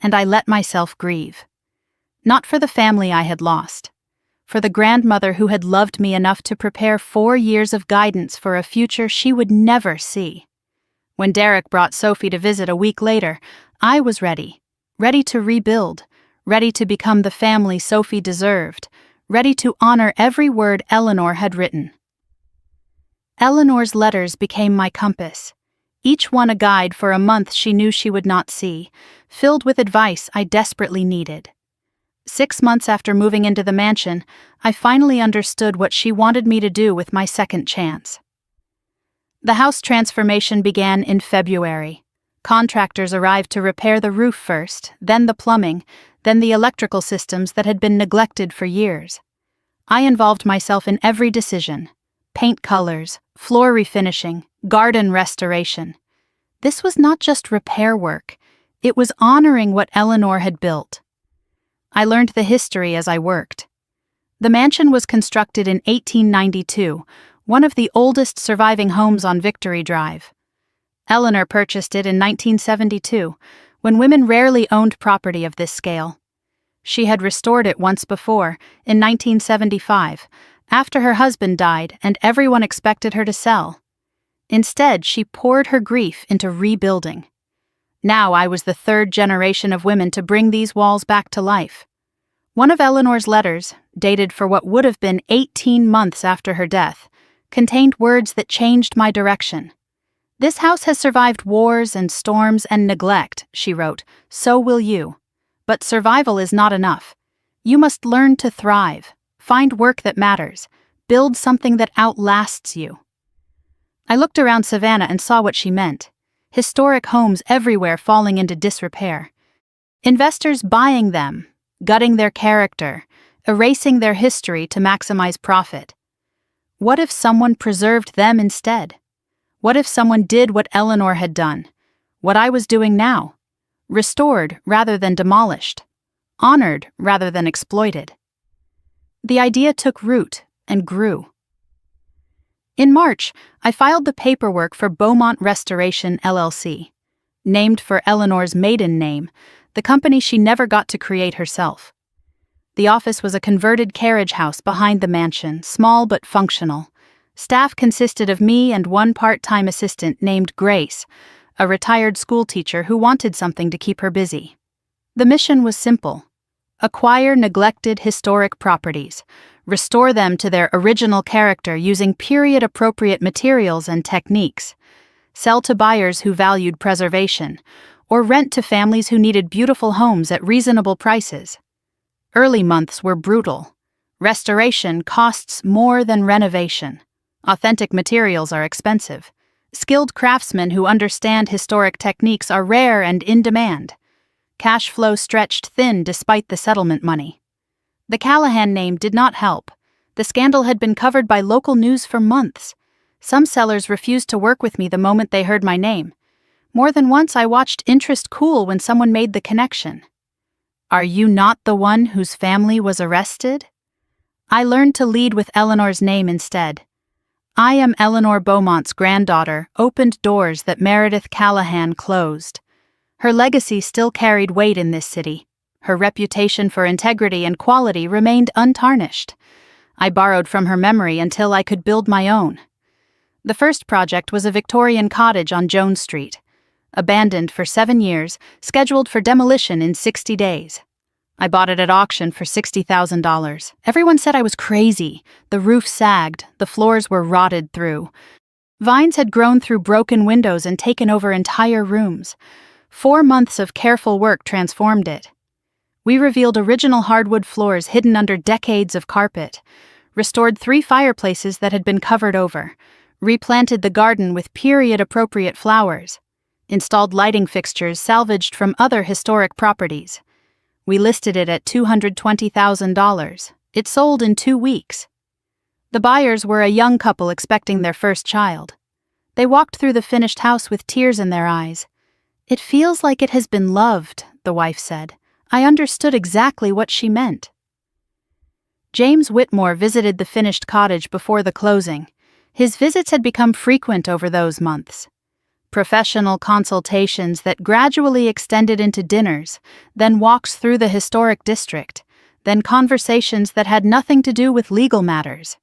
S1: and I let myself grieve. Not for the family I had lost, for the grandmother who had loved me enough to prepare 4 years of guidance for a future she would never see. When Derek brought Sophie to visit a week later, I was ready to rebuild, ready to become the family Sophie deserved, ready to honor every word Eleanor had written. Eleanor's letters became my compass, each one a guide for a month she knew she would not see, filled with advice I desperately needed. 6 months after moving into the mansion, I finally understood what she wanted me to do with my second chance. The house transformation began in February. Contractors arrived to repair the roof first, then the plumbing, then the electrical systems that had been neglected for years. I involved myself in every decision: paint colors, floor refinishing, garden restoration. This was not just repair work, it was honoring what Eleanor had built. I learned the history as I worked. The mansion was constructed in 1892, one of the oldest surviving homes on Victory Drive. Eleanor purchased it in 1972, when women rarely owned property of this scale. She had restored it once before, in 1975, after her husband died and everyone expected her to sell. Instead, she poured her grief into rebuilding. Now I was the 3rd generation of women to bring these walls back to life. One of Eleanor's letters, dated for what would have been 18 months after her death, contained words that changed my direction. This house has survived wars and storms and neglect, she wrote, so will you. But survival is not enough. You must learn to thrive, find work that matters, build something that outlasts you. I looked around Savannah and saw what she meant. Historic homes everywhere falling into disrepair. Investors buying them, gutting their character, erasing their history to maximize profit. What if someone preserved them instead? What if someone did what Eleanor had done, what I was doing now? Restored rather than demolished, honored rather than exploited. The idea took root and grew. In March, I filed the paperwork for Beaumont Restoration LLC. Named for Eleanor's maiden name, the company she never got to create herself. The office was a converted carriage house behind the mansion, small but functional. Staff consisted of me and one part-time assistant named Grace, a retired schoolteacher who wanted something to keep her busy. The mission was simple: acquire neglected historic properties, restore them to their original character using period-appropriate materials and techniques, sell to buyers who valued preservation, or rent to families who needed beautiful homes at reasonable prices. Early months were brutal. Restoration costs more than renovation. Authentic materials are expensive. Skilled craftsmen who understand historic techniques are rare and in demand. Cash flow stretched thin despite the settlement money. The Callahan name did not help. The scandal had been covered by local news for months. Some sellers refused to work with me the moment they heard my name. More than once I watched interest cool when someone made the connection. "Are you not the one whose family was arrested?" I learned to lead with Eleanor's name instead. "I am Eleanor Beaumont's granddaughter, opened doors that Meredith Callahan closed." Her legacy still carried weight in this city. Her reputation for integrity and quality remained untarnished. I borrowed from her memory until I could build my own. The first project was a Victorian cottage on Jones Street. Abandoned for 7 years, scheduled for demolition in 60 days. I bought it at auction for $60,000. Everyone said I was crazy. The roof sagged, the floors were rotted through. Vines had grown through broken windows and taken over entire rooms. 4 months of careful work transformed it. We revealed original hardwood floors hidden under decades of carpet, restored 3 fireplaces that had been covered over, replanted the garden with period-appropriate flowers, installed lighting fixtures salvaged from other historic properties. We listed it at $220,000. It sold in 2 weeks. The buyers were a young couple expecting their first child. They walked through the finished house with tears in their eyes. "It feels like it has been loved," the wife said. I understood exactly what she meant. James Whitmore visited the finished cottage before the closing. His visits had become frequent over those months. Professional consultations that gradually extended into dinners, then walks through the historic district, then conversations that had nothing to do with legal matters.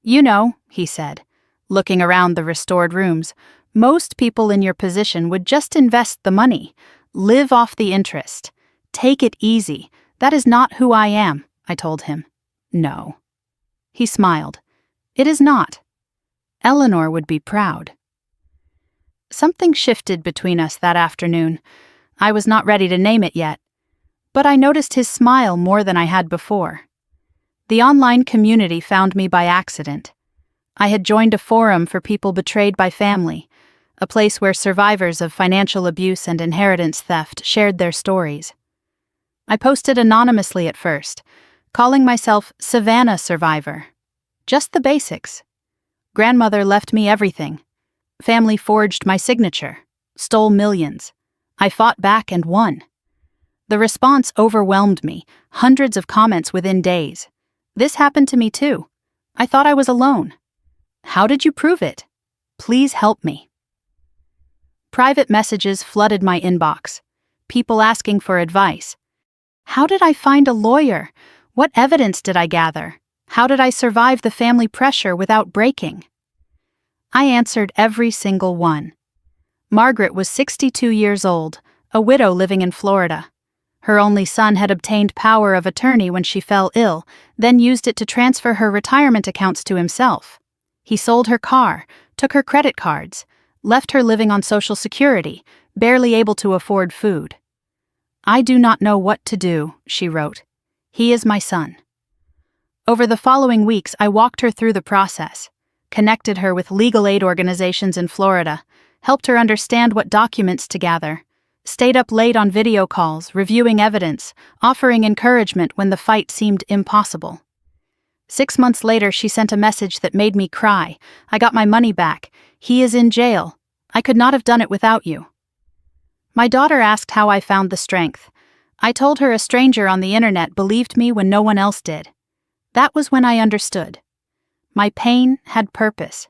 S1: "You know," he said, looking around the restored rooms, "most people in your position would just invest the money, live off the interest. Take it easy. That is not who I am," I told him. "No." He smiled. "It is not. Eleanor would be proud." Something shifted between us that afternoon. I was not ready to name it yet, but I noticed his smile more than I had before. The online community found me by accident. I had joined a forum for people betrayed by family, a place where survivors of financial abuse and inheritance theft shared their stories. I posted anonymously at first, calling myself Savannah Survivor. Just the basics. Grandmother left me everything. Family forged my signature, stole millions. I fought back and won. The response overwhelmed me, hundreds of comments within days. "This happened to me too. I thought I was alone. How did you prove it? Please help me." Private messages flooded my inbox. People asking for advice. How did I find a lawyer? What evidence did I gather? How did I survive the family pressure without breaking? I answered every single one. Margaret was 62 years old, a widow living in Florida. Her only son had obtained power of attorney when she fell ill, then used it to transfer her retirement accounts to himself. He sold her car, took her credit cards, left her living on Social Security, barely able to afford food. "I do not know what to do," she wrote. "He is my son." Over the following weeks, I walked her through the process, connected her with legal aid organizations in Florida, helped her understand what documents to gather, stayed up late on video calls, reviewing evidence, offering encouragement when the fight seemed impossible. 6 months later, she sent a message that made me cry. "I got my money back. He is in jail. I could not have done it without you." My daughter asked how I found the strength. I told her a stranger on the internet believed me when no one else did. That was when I understood. My pain had purpose.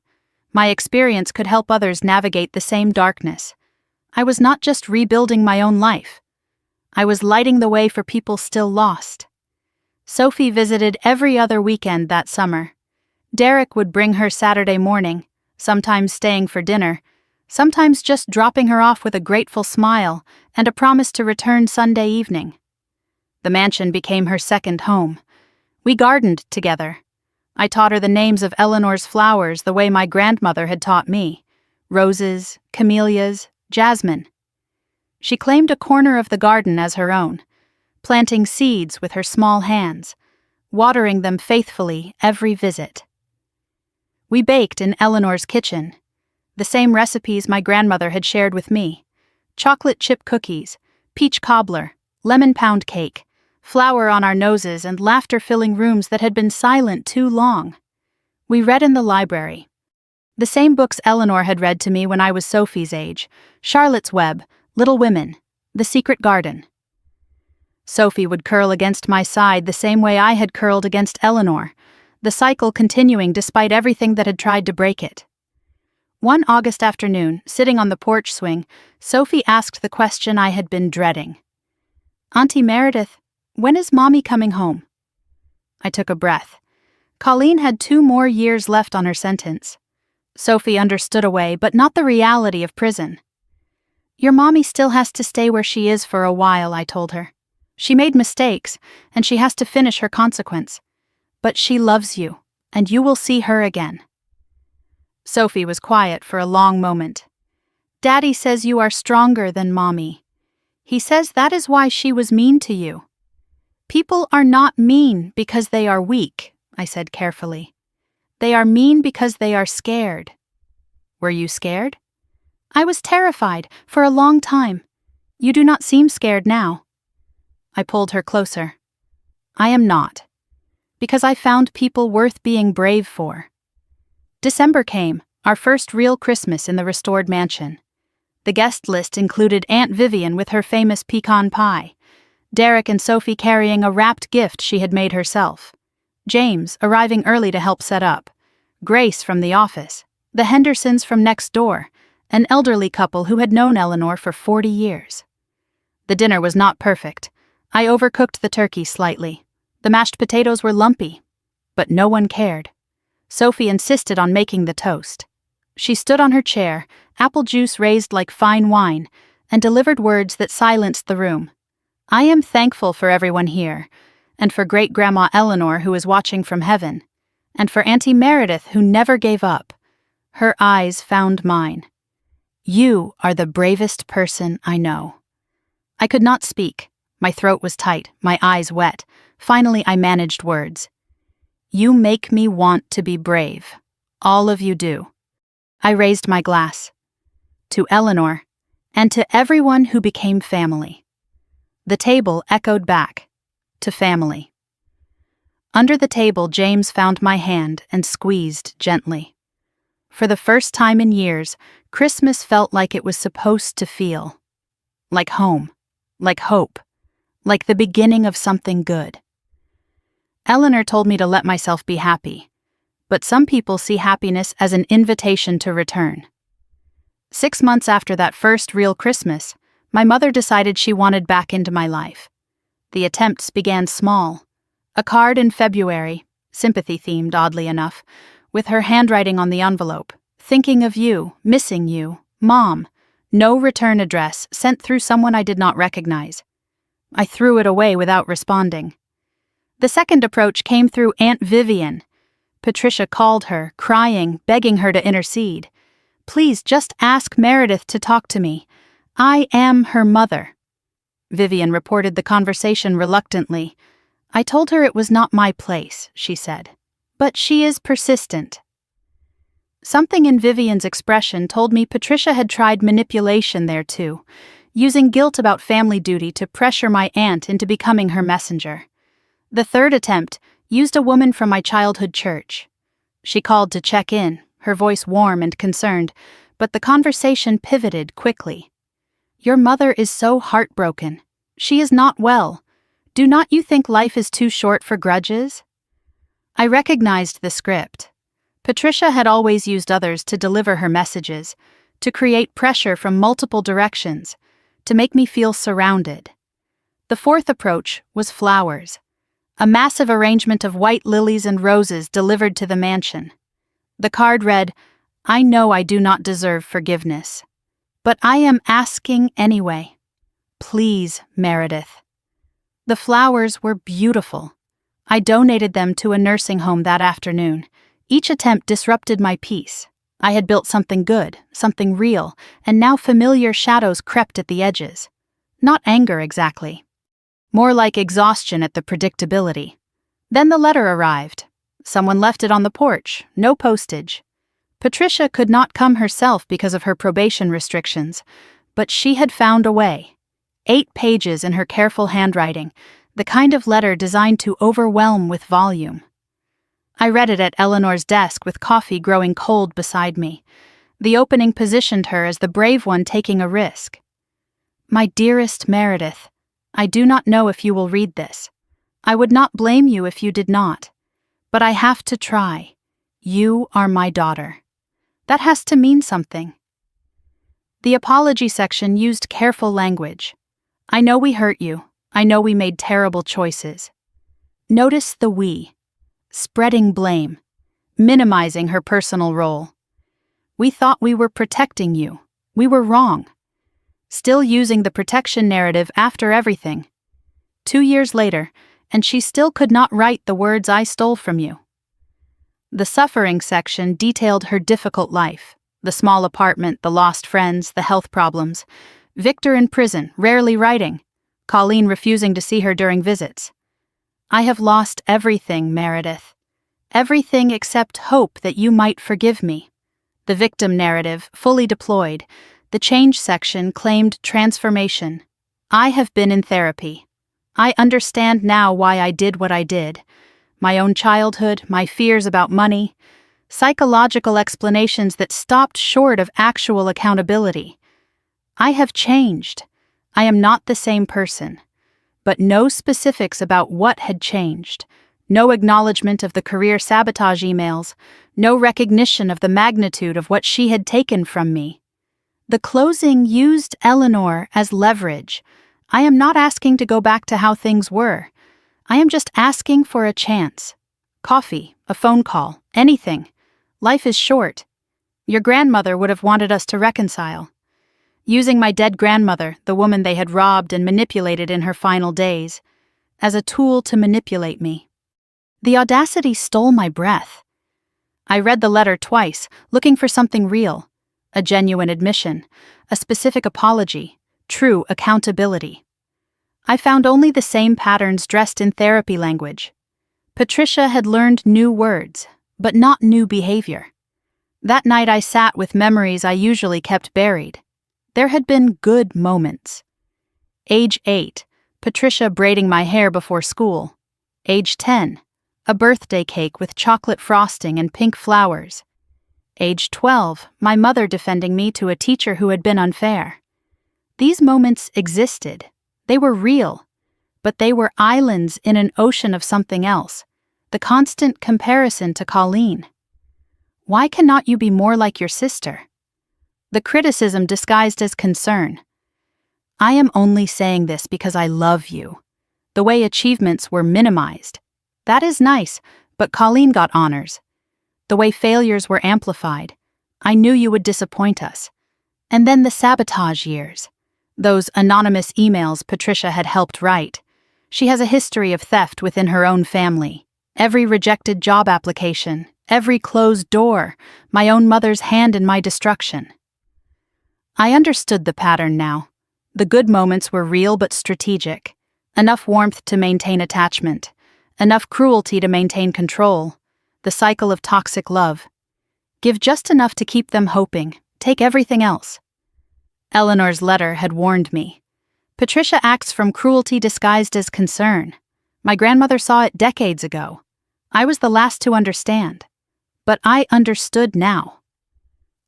S1: My experience could help others navigate the same darkness. I was not just rebuilding my own life. I was lighting the way for people still lost. Sophie visited every other weekend that summer. Derek would bring her Saturday morning, sometimes staying for dinner, sometimes just dropping her off with a grateful smile and a promise to return Sunday evening. The mansion became her second home. We gardened together. I taught her the names of Eleanor's flowers the way my grandmother had taught me: roses, camellias, jasmine. She claimed a corner of the garden as her own, planting seeds with her small hands, watering them faithfully every visit. We baked in Eleanor's kitchen, the same recipes my grandmother had shared with me: chocolate chip cookies, peach cobbler, lemon pound cake, flour on our noses and laughter-filling rooms that had been silent too long. We read in the library. The same books Eleanor had read to me when I was Sophie's age: Charlotte's Web, Little Women, The Secret Garden. Sophie would curl against my side the same way I had curled against Eleanor, the cycle continuing despite everything that had tried to break it. One August afternoon, sitting on the porch swing, Sophie asked the question I had been dreading. "Auntie Meredith, when is Mommy coming home?" I took a breath. Colleen had 2 more years left on her sentence. Sophie understood a way, but not the reality of prison. "Your Mommy still has to stay where she is for a while," I told her. "She made mistakes, and she has to finish her consequence. But she loves you, and you will see her again." Sophie was quiet for a long moment. "Daddy says you are stronger than Mommy. He says that is why she was mean to you." "People are not mean because they are weak," I said carefully. "They are mean because they are scared." "Were you scared?" "I was terrified for a long time. You do not seem scared now." I pulled her closer. "I am not. Because I found people worth being brave for." December came, our first real Christmas in the restored mansion. The guest list included Aunt Vivian with her famous pecan pie, Derek and Sophie carrying a wrapped gift she had made herself, James arriving early to help set up, Grace from the office, the Hendersons from next door, an elderly couple who had known Eleanor for 40 years. The dinner was not perfect. I overcooked the turkey slightly. The mashed potatoes were lumpy, but no one cared. Sophie insisted on making the toast. She stood on her chair, apple juice raised like fine wine, and delivered words that silenced the room. "I am thankful for everyone here, and for Great-Grandma Eleanor who is watching from heaven, and for Auntie Meredith who never gave up." Her eyes found mine. "You are the bravest person I know." I could not speak. My throat was tight, my eyes wet. Finally, I managed words. "You make me want to be brave. All of you do." I raised my glass. "To Eleanor, and to everyone who became family." The table echoed back. "To family." Under the table, James found my hand and squeezed gently. For the first time in years, Christmas felt like it was supposed to feel. Like home, like hope, like the beginning of something good. Eleanor told me to let myself be happy, but some people see happiness as an invitation to return. 6 months after that first real Christmas, my mother decided she wanted back into my life. The attempts began small. A card in February, sympathy-themed oddly enough, with her handwriting on the envelope: "Thinking of you, missing you, Mom." No return address, sent through someone I did not recognize. I threw it away without responding. The second approach came through Aunt Vivian. Patricia called her, crying, begging her to intercede. "Please just ask Meredith to talk to me. I am her mother." Vivian reported the conversation reluctantly. "I told her it was not my place," she said. "But she is persistent." Something in Vivian's expression told me Patricia had tried manipulation there too, using guilt about family duty to pressure my aunt into becoming her messenger. The third attempt used a woman from my childhood church. She called to check in, her voice warm and concerned, but the conversation pivoted quickly. "Your mother is so heartbroken. She is not well. Do not you think life is too short for grudges?" I recognized the script. Patricia had always used others to deliver her messages, to create pressure from multiple directions, to make me feel surrounded. The fourth approach was flowers. A massive arrangement of white lilies and roses delivered to the mansion. The card read, "I know I do not deserve forgiveness, but I am asking anyway. Please, Meredith." The flowers were beautiful. I donated them to a nursing home that afternoon. Each attempt disrupted my peace. I had built something good, something real, and now familiar shadows crept at the edges. Not anger exactly. More like exhaustion at the predictability. Then the letter arrived. Someone left it on the porch, no postage. Patricia could not come herself because of her probation restrictions, but she had found a way. 8 pages in her careful handwriting, the kind of letter designed to overwhelm with volume. I read it at Eleanor's desk with coffee growing cold beside me. The opening positioned her as the brave one taking a risk. "My dearest Meredith, I do not know if you will read this. I would not blame you if you did not. But I have to try. You are my daughter." That has to mean something. The apology section used careful language. "I know we hurt you. I know we made terrible choices." Notice the we. Spreading blame. Minimizing her personal role. "We thought we were protecting you. We were wrong." Still using the protection narrative after everything. 2 years later, and she still could not write the words I stole from you. The suffering section detailed her difficult life. The small apartment, the lost friends, the health problems. Victor in prison, rarely writing. Colleen refusing to see her during visits. "I have lost everything, Meredith. Everything except hope that you might forgive me." The victim narrative, fully deployed. The change section claimed transformation. "I have been in therapy. I understand now why I did what I did. My own childhood, my fears about money. Psychological explanations that stopped short of actual accountability. I have changed. I am not the same person." But no specifics about what had changed. No acknowledgement of the career sabotage emails. No recognition of the magnitude of what she had taken from me. The closing used Eleanor as leverage. "I am not asking to go back to how things were. I am just asking for a chance. Coffee, a phone call, anything. Life is short. Your grandmother would have wanted us to reconcile." Using my dead grandmother, the woman they had robbed and manipulated in her final days, as a tool to manipulate me. The audacity stole my breath. I read the letter twice, looking for something real. A genuine admission, a specific apology, true accountability. I found only the same patterns dressed in therapy language. Patricia had learned new words, but not new behavior. That night I sat with memories I usually kept buried. There had been good moments. Age 8, Patricia braiding my hair before school. Age 10, a birthday cake with chocolate frosting and pink flowers. Age 12, my mother defending me to a teacher who had been unfair. These moments existed. They were real. But they were islands in an ocean of something else. The constant comparison to Colleen. "Why cannot you be more like your sister?" The criticism disguised as concern. "I am only saying this because I love you." The way achievements were minimized. That is nice, but Colleen got honors. The way failures were amplified. "I knew you would disappoint us." And then the sabotage years. Those anonymous emails Patricia had helped write. She has a history of theft within her own family. Every rejected job application, every closed door, my own mother's hand in my destruction. I understood the pattern now. The good moments were real but strategic. Enough warmth to maintain attachment. Enough cruelty to maintain control. The cycle of toxic love. Give just enough to keep them hoping. Take everything else. Eleanor's letter had warned me. Patricia acts from cruelty disguised as concern. My grandmother saw it decades ago. I was the last to understand. But I understood now.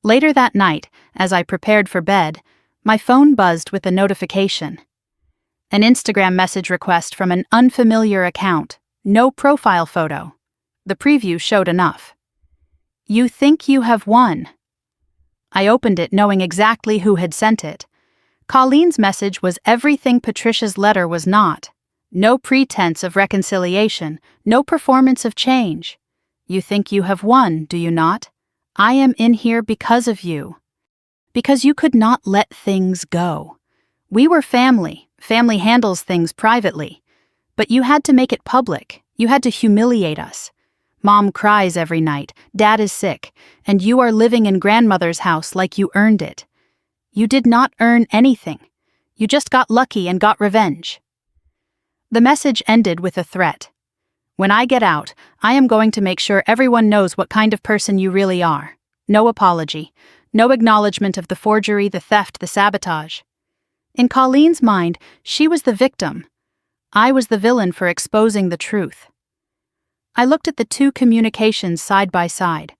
S1: Later that night, as I prepared for bed, my phone buzzed with a notification. An Instagram message request from an unfamiliar account. No profile photo. The preview showed enough. "You think you have won." I opened it knowing exactly who had sent it. Colleen's message was everything Patricia's letter was not. No pretense of reconciliation, no performance of change. You think you have won, do you not? I am in here because of you. Because you could not let things go. We were family. Family handles things privately. But you had to make it public. You had to humiliate us. Mom cries every night, Dad is sick, and you are living in grandmother's house like you earned it. You did not earn anything. You just got lucky and got revenge. The message ended with a threat. When I get out, I am going to make sure everyone knows what kind of person you really are. No apology. No acknowledgement of the forgery, the theft, the sabotage. In Colleen's mind, she was the victim. I was the villain for exposing the truth. I looked at the two communications side by side.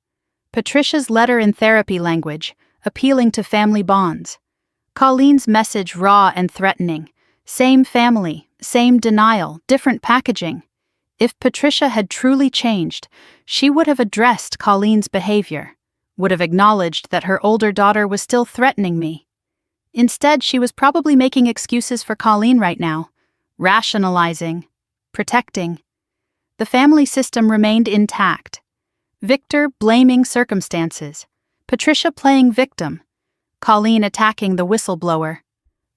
S1: Patricia's letter in therapy language, appealing to family bonds. Colleen's message raw and threatening. Same family, same denial, different packaging. If Patricia had truly changed, she would have addressed Colleen's behavior, would have acknowledged that her older daughter was still threatening me. Instead, she was probably making excuses for Colleen right now, rationalizing, protecting. The family system remained intact. Victor blaming circumstances, Patricia playing victim, Colleen attacking the whistleblower.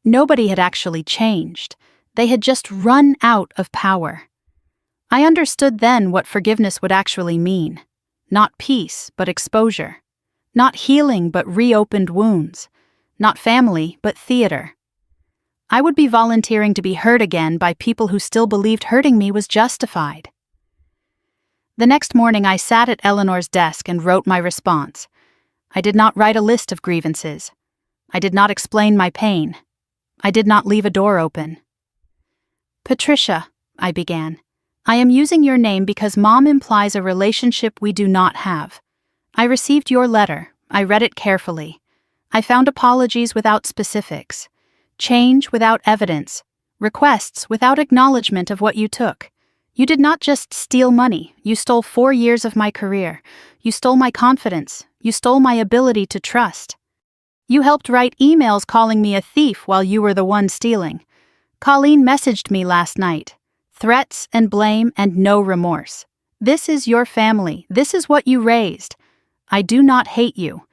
S1: Nobody had actually changed. They had just run out of power. I understood then what forgiveness would actually mean. Not peace, but exposure. Not healing, but reopened wounds. Not family, but theater. I would be volunteering to be hurt again by people who still believed hurting me was justified. The next morning I sat at Eleanor's desk and wrote my response. I did not write a list of grievances. I did not explain my pain. I did not leave a door open. Patricia, I began, I am using your name because Mom implies a relationship we do not have. I received your letter. I read it carefully. I found apologies without specifics, change without evidence, requests without acknowledgement of what you took. You did not just steal money. You stole 4 years of my career. You stole my confidence. You stole my ability to trust. You helped write emails calling me a thief while you were the one stealing. Colleen messaged me last night. Threats and blame and no remorse. This is your family. This is what you raised. I do not hate you.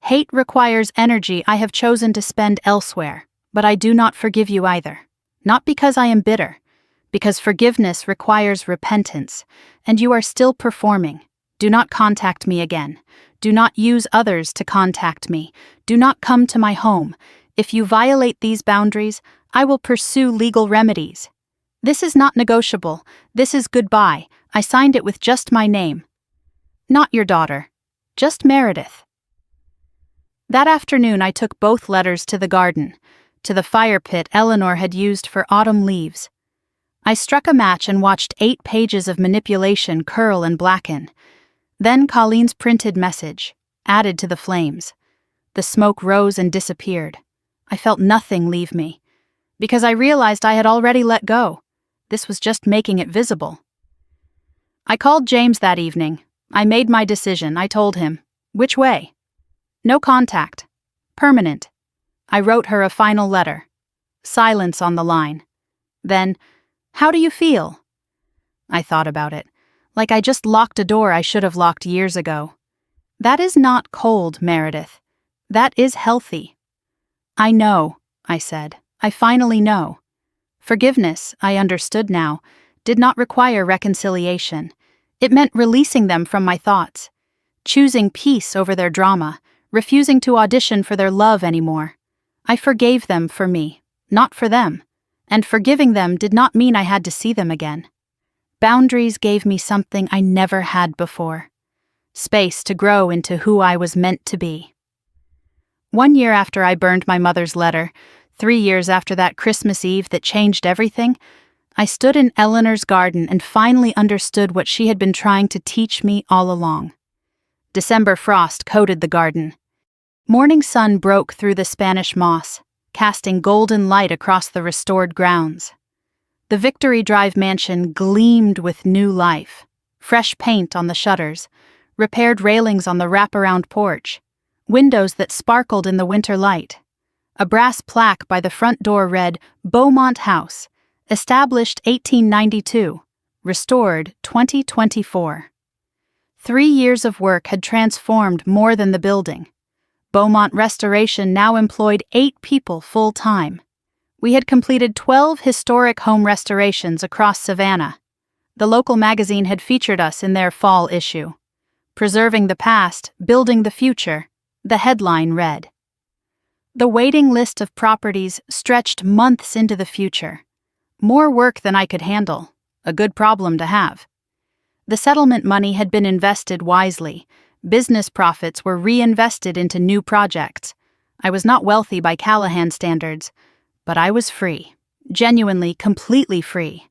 S1: Hate requires energy I have chosen to spend elsewhere, but I do not forgive you either. Not because I am bitter, because forgiveness requires repentance, and you are still performing. Do not contact me again. Do not use others to contact me. Do not come to my home. If you violate these boundaries, I will pursue legal remedies. This is not negotiable. This is goodbye. I signed it with just my name. Not your daughter. Just Meredith. That afternoon I took both letters to the garden, to the fire pit Eleanor had used for autumn leaves. I struck a match and watched 8 pages of manipulation curl and blacken. Then Colleen's printed message, added to the flames. The smoke rose and disappeared. I felt nothing leave me, because I realized I had already let go. This was just making it visible. I called James that evening. I made my decision. I told him. Which way? No contact. Permanent. I wrote her a final letter. Silence on the line. Then, how do you feel? I thought about it. Like I just locked a door I should have locked years ago. That is not cold, Meredith. That is healthy. I know, I said. I finally know. Forgiveness, I understood now, did not require reconciliation. It meant releasing them from my thoughts, choosing peace over their drama, refusing to audition for their love anymore. I forgave them for me, not for them, and forgiving them did not mean I had to see them again. Boundaries gave me something I never had before. Space to grow into who I was meant to be. 1 year after I burned my mother's letter, 3 years after that Christmas Eve that changed everything, I stood in Eleanor's garden and finally understood what she had been trying to teach me all along. December frost coated the garden. Morning sun broke through the Spanish moss, casting golden light across the restored grounds. The Victory Drive mansion gleamed with new life, fresh paint on the shutters, repaired railings on the wraparound porch, windows that sparkled in the winter light. A brass plaque by the front door read, Beaumont House, established 1892, restored 2024. 3 years of work had transformed more than the building. Beaumont Restoration now employed 8 people full-time. We had completed 12 historic home restorations across Savannah. The local magazine had featured us in their fall issue. Preserving the past, building the future, the headline read. The waiting list of properties stretched months into the future. More work than I could handle, a good problem to have. The settlement money had been invested wisely. Business profits were reinvested into new projects. I was not wealthy by Callahan standards, but I was free, genuinely, completely free.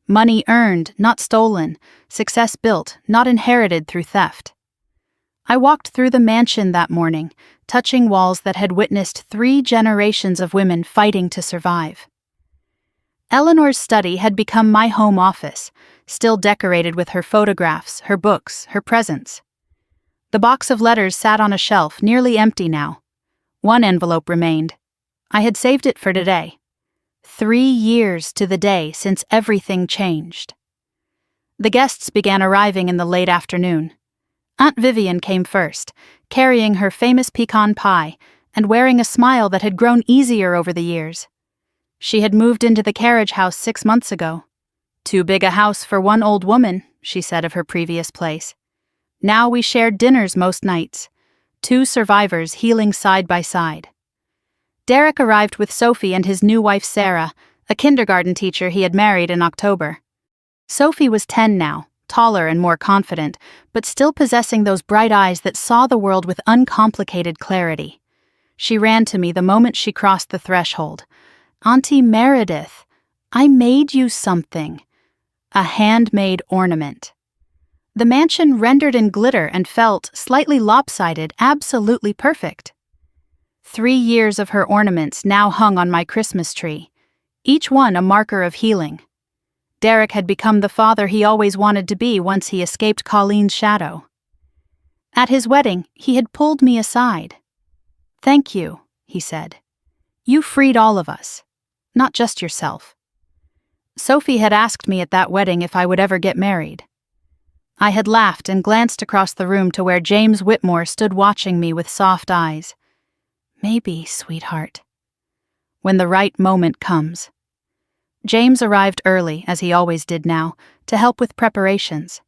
S1: Money earned, not stolen, success built, not inherited through theft. I walked through the mansion that morning, touching walls that had witnessed 3 generations of women fighting to survive. Eleanor's study had become my home office, still decorated with her photographs, her books, her presents. The box of letters sat on a shelf, nearly empty now. One envelope remained. I had saved it for today. 3 years to the day since everything changed. The guests began arriving in the late afternoon. Aunt Vivian came first, carrying her famous pecan pie and wearing a smile that had grown easier over the years. She had moved into the carriage house 6 months ago. Too big a house for one old woman, she said of her previous place. Now we shared dinners most nights, 2 survivors healing side by side. Derek arrived with Sophie and his new wife Sarah, a kindergarten teacher he had married in October. Sophie was 10 now, taller and more confident, but still possessing those bright eyes that saw the world with uncomplicated clarity. She ran to me the moment she crossed the threshold. Auntie Meredith, I made you something. A handmade ornament. The mansion rendered in glitter and felt, slightly lopsided, absolutely perfect. 3 years of her ornaments now hung on my Christmas tree, each one a marker of healing. Derek had become the father he always wanted to be once he escaped Colleen's shadow. At his wedding, he had pulled me aside. Thank you, he said. You freed all of us, not just yourself. Sophie had asked me at that wedding if I would ever get married. I had laughed and glanced across the room to where James Whitmore stood watching me with soft eyes. Maybe, sweetheart. When the right moment comes. James arrived early, as he always did now, to help with preparations.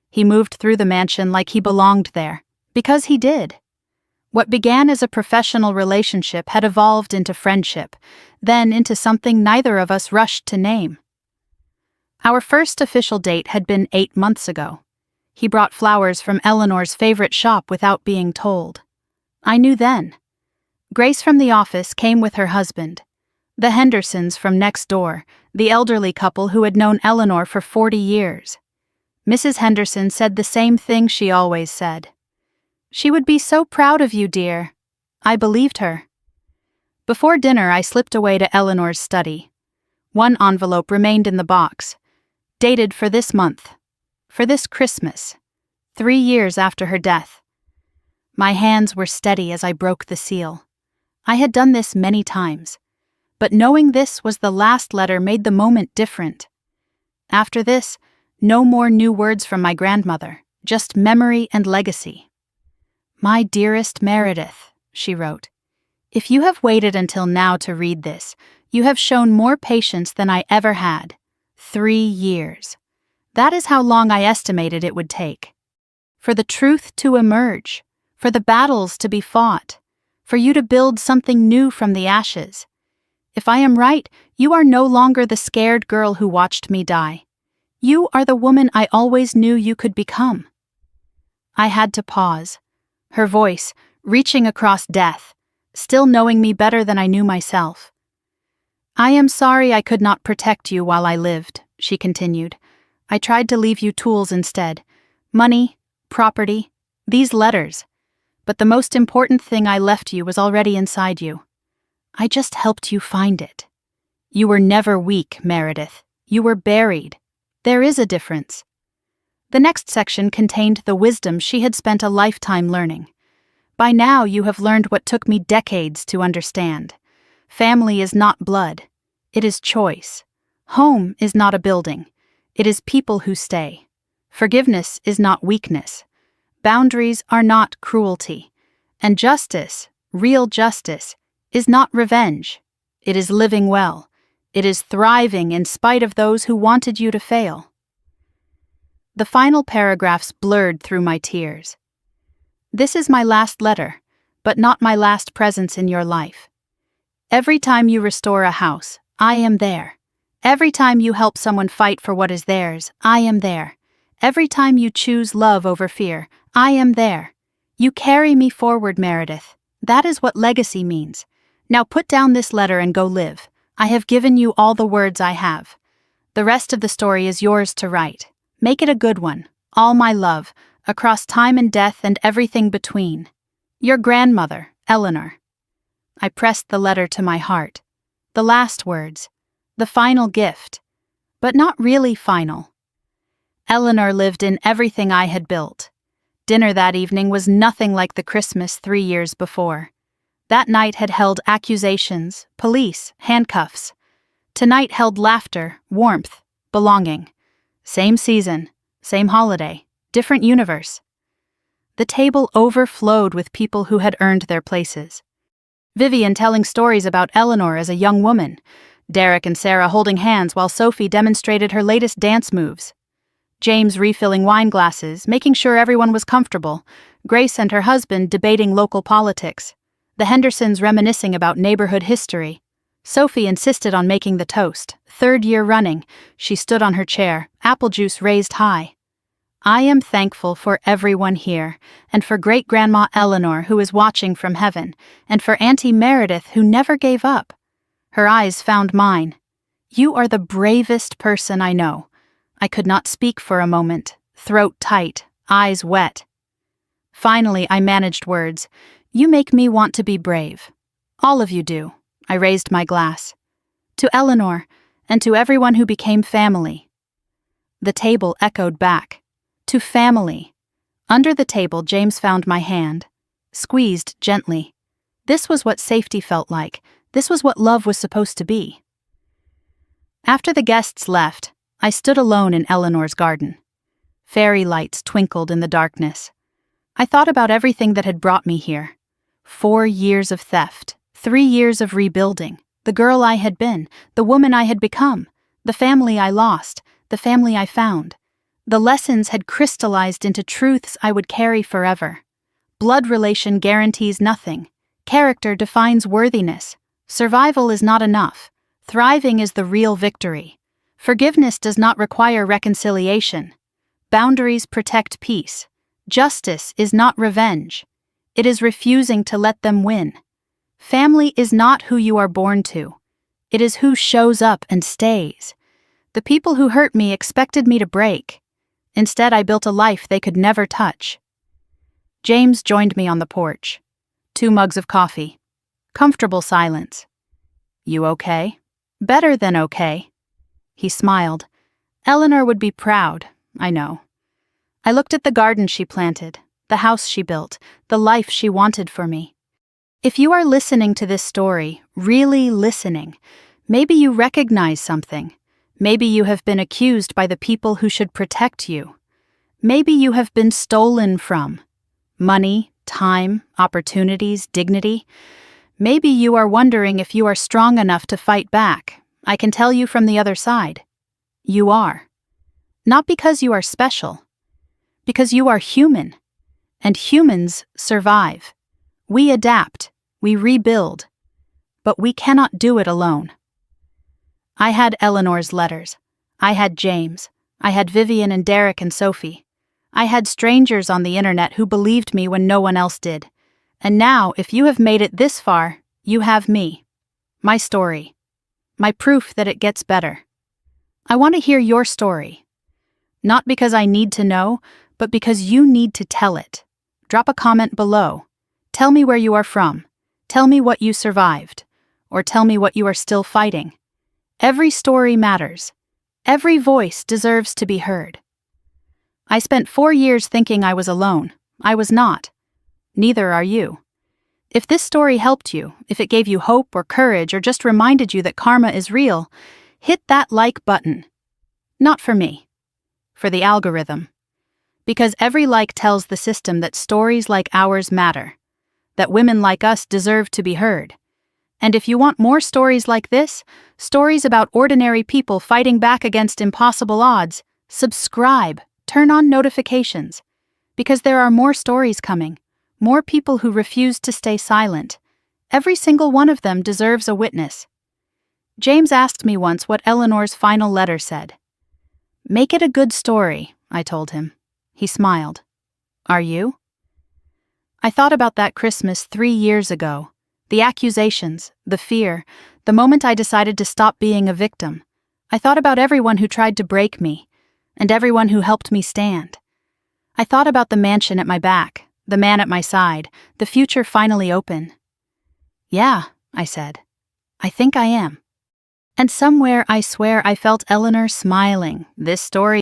S1: He moved through the mansion like he belonged there, because he did. What began as a professional relationship had evolved into friendship, then into something neither of us rushed to name. Our first official date had been 8 months ago. He brought flowers from Eleanor's favorite shop without being told. I knew then. Grace from the office came with her husband. The Hendersons from next door, the elderly couple who had known Eleanor for 40 years. Mrs. Henderson said the same thing she always said. She would be so proud of you, dear. I believed her. Before dinner, I slipped away to Eleanor's study. One envelope remained in the box, dated for this month, for this Christmas, 3 years after her death. My hands were steady as I broke the seal. I had done this many times. But knowing this was the last letter made the moment different. After this, no more new words from my grandmother, just memory and legacy. My dearest Meredith, she wrote, if you have waited until now to read this, you have shown more patience than I ever had. 3 years. That is how long I estimated it would take. For the truth to emerge, for the battles to be fought, for you to build something new from the ashes. If I am right, you are no longer the scared girl who watched me die. You are the woman I always knew you could become. I had to pause. Her voice, reaching across death, still knowing me better than I knew myself. I am sorry I could not protect you while I lived, she continued. I tried to leave you tools instead. Money, property, these letters. But the most important thing I left you was already inside you. I just helped you find it. You were never weak, Meredith. You were buried. There is a difference. The next section contained the wisdom she had spent a lifetime learning. By now you have learned what took me decades to understand. Family is not blood. It is choice. Home is not a building. It is people who stay. Forgiveness is not weakness. Boundaries are not cruelty. And justice, real justice, is not revenge. It is living well. It is thriving in spite of those who wanted you to fail. The final paragraphs blurred through my tears. This is my last letter, but not my last presence in your life. Every time you restore a house, I am there. Every time you help someone fight for what is theirs, I am there. Every time you choose love over fear, I am there. You carry me forward, Meredith. That is what legacy means. Now put down this letter and go live. I have given you all the words I have. The rest of the story is yours to write. Make it a good one. All my love, across time and death and everything between. Your grandmother, Eleanor. I pressed the letter to my heart. The last words. The final gift. But not really final. Eleanor lived in everything I had built. Dinner that evening was nothing like the Christmas 3 years before. That night had held accusations, police, handcuffs. Tonight held laughter, warmth, belonging. Same season, same holiday, different universe. The table overflowed with people who had earned their places. Vivian telling stories about Eleanor as a young woman. Derek and Sarah holding hands while Sophie demonstrated her latest dance moves. James refilling wine glasses, making sure everyone was comfortable. Grace and her husband debating local politics. The Hendersons reminiscing about neighborhood history. Sophie insisted on making the toast. 3rd year running, she stood on her chair, apple juice raised high. I am thankful for everyone here, and for great-grandma Eleanor who is watching from heaven, and for Auntie Meredith who never gave up. Her eyes found mine. You are the bravest person I know. I could not speak for a moment, throat tight, eyes wet. Finally, I managed words. You make me want to be brave. All of you do. I raised my glass. To Eleanor, and to everyone who became family. The table echoed back. To family. Under the table, James found my hand. Squeezed gently. This was what safety felt like. This was what love was supposed to be. After the guests left, I stood alone in Eleanor's garden. Fairy lights twinkled in the darkness. I thought about everything that had brought me here. 4 years of theft, 3 years of rebuilding, the girl I had been, the woman I had become, the family I lost, the family I found. The lessons had crystallized into truths I would carry forever. Blood relation guarantees nothing. Character defines worthiness. Survival is not enough. Thriving is the real victory. Forgiveness does not require reconciliation. Boundaries protect peace. Justice is not revenge. It is refusing to let them win. Family is not who you are born to. It is who shows up and stays. The people who hurt me expected me to break. Instead, I built a life they could never touch. James joined me on the porch. 2 mugs of coffee. Comfortable silence. You okay? Better than okay. He smiled. Eleanor would be proud, I know. I looked at the garden she planted, the house she built, the life she wanted for me. If you are listening to this story, really listening, maybe you recognize something. Maybe you have been accused by the people who should protect you. Maybe you have been stolen from. Money, time, opportunities, dignity. Maybe you are wondering if you are strong enough to fight back. I can tell you from the other side. You are. Not because you are special. Because you are human. And humans survive. We adapt. We rebuild. But we cannot do it alone. I had Eleanor's letters. I had James. I had Vivian and Derek and Sophie. I had strangers on the internet who believed me when no one else did. And now, if you have made it this far, you have me. My story. My proof that it gets better. I want to hear your story. Not because I need to know, but because you need to tell it. Drop a comment below. Tell me where you are from. Tell me what you survived. Or tell me what you are still fighting. Every story matters. Every voice deserves to be heard. I spent 4 years thinking I was alone. I was not. Neither are you. If this story helped you, if it gave you hope or courage or just reminded you that karma is real, hit that like button. Not for me. For the algorithm. Because every like tells the system that stories like ours matter, that women like us deserve to be heard. And if you want more stories like this, stories about ordinary people fighting back against impossible odds, subscribe, turn on notifications. Because there are more stories coming, more people who refuse to stay silent. Every single one of them deserves a witness. James asked me once what Eleanor's final letter said. "Make it a good story," I told him. He smiled. "Are you?" I thought about that Christmas 3 years ago. The accusations, the fear, the moment I decided to stop being a victim. I thought about everyone who tried to break me, and everyone who helped me stand. I thought about the mansion at my back, the man at my side, the future finally open. "Yeah," I said. "I think I am." And somewhere I swear I felt Eleanor smiling. This story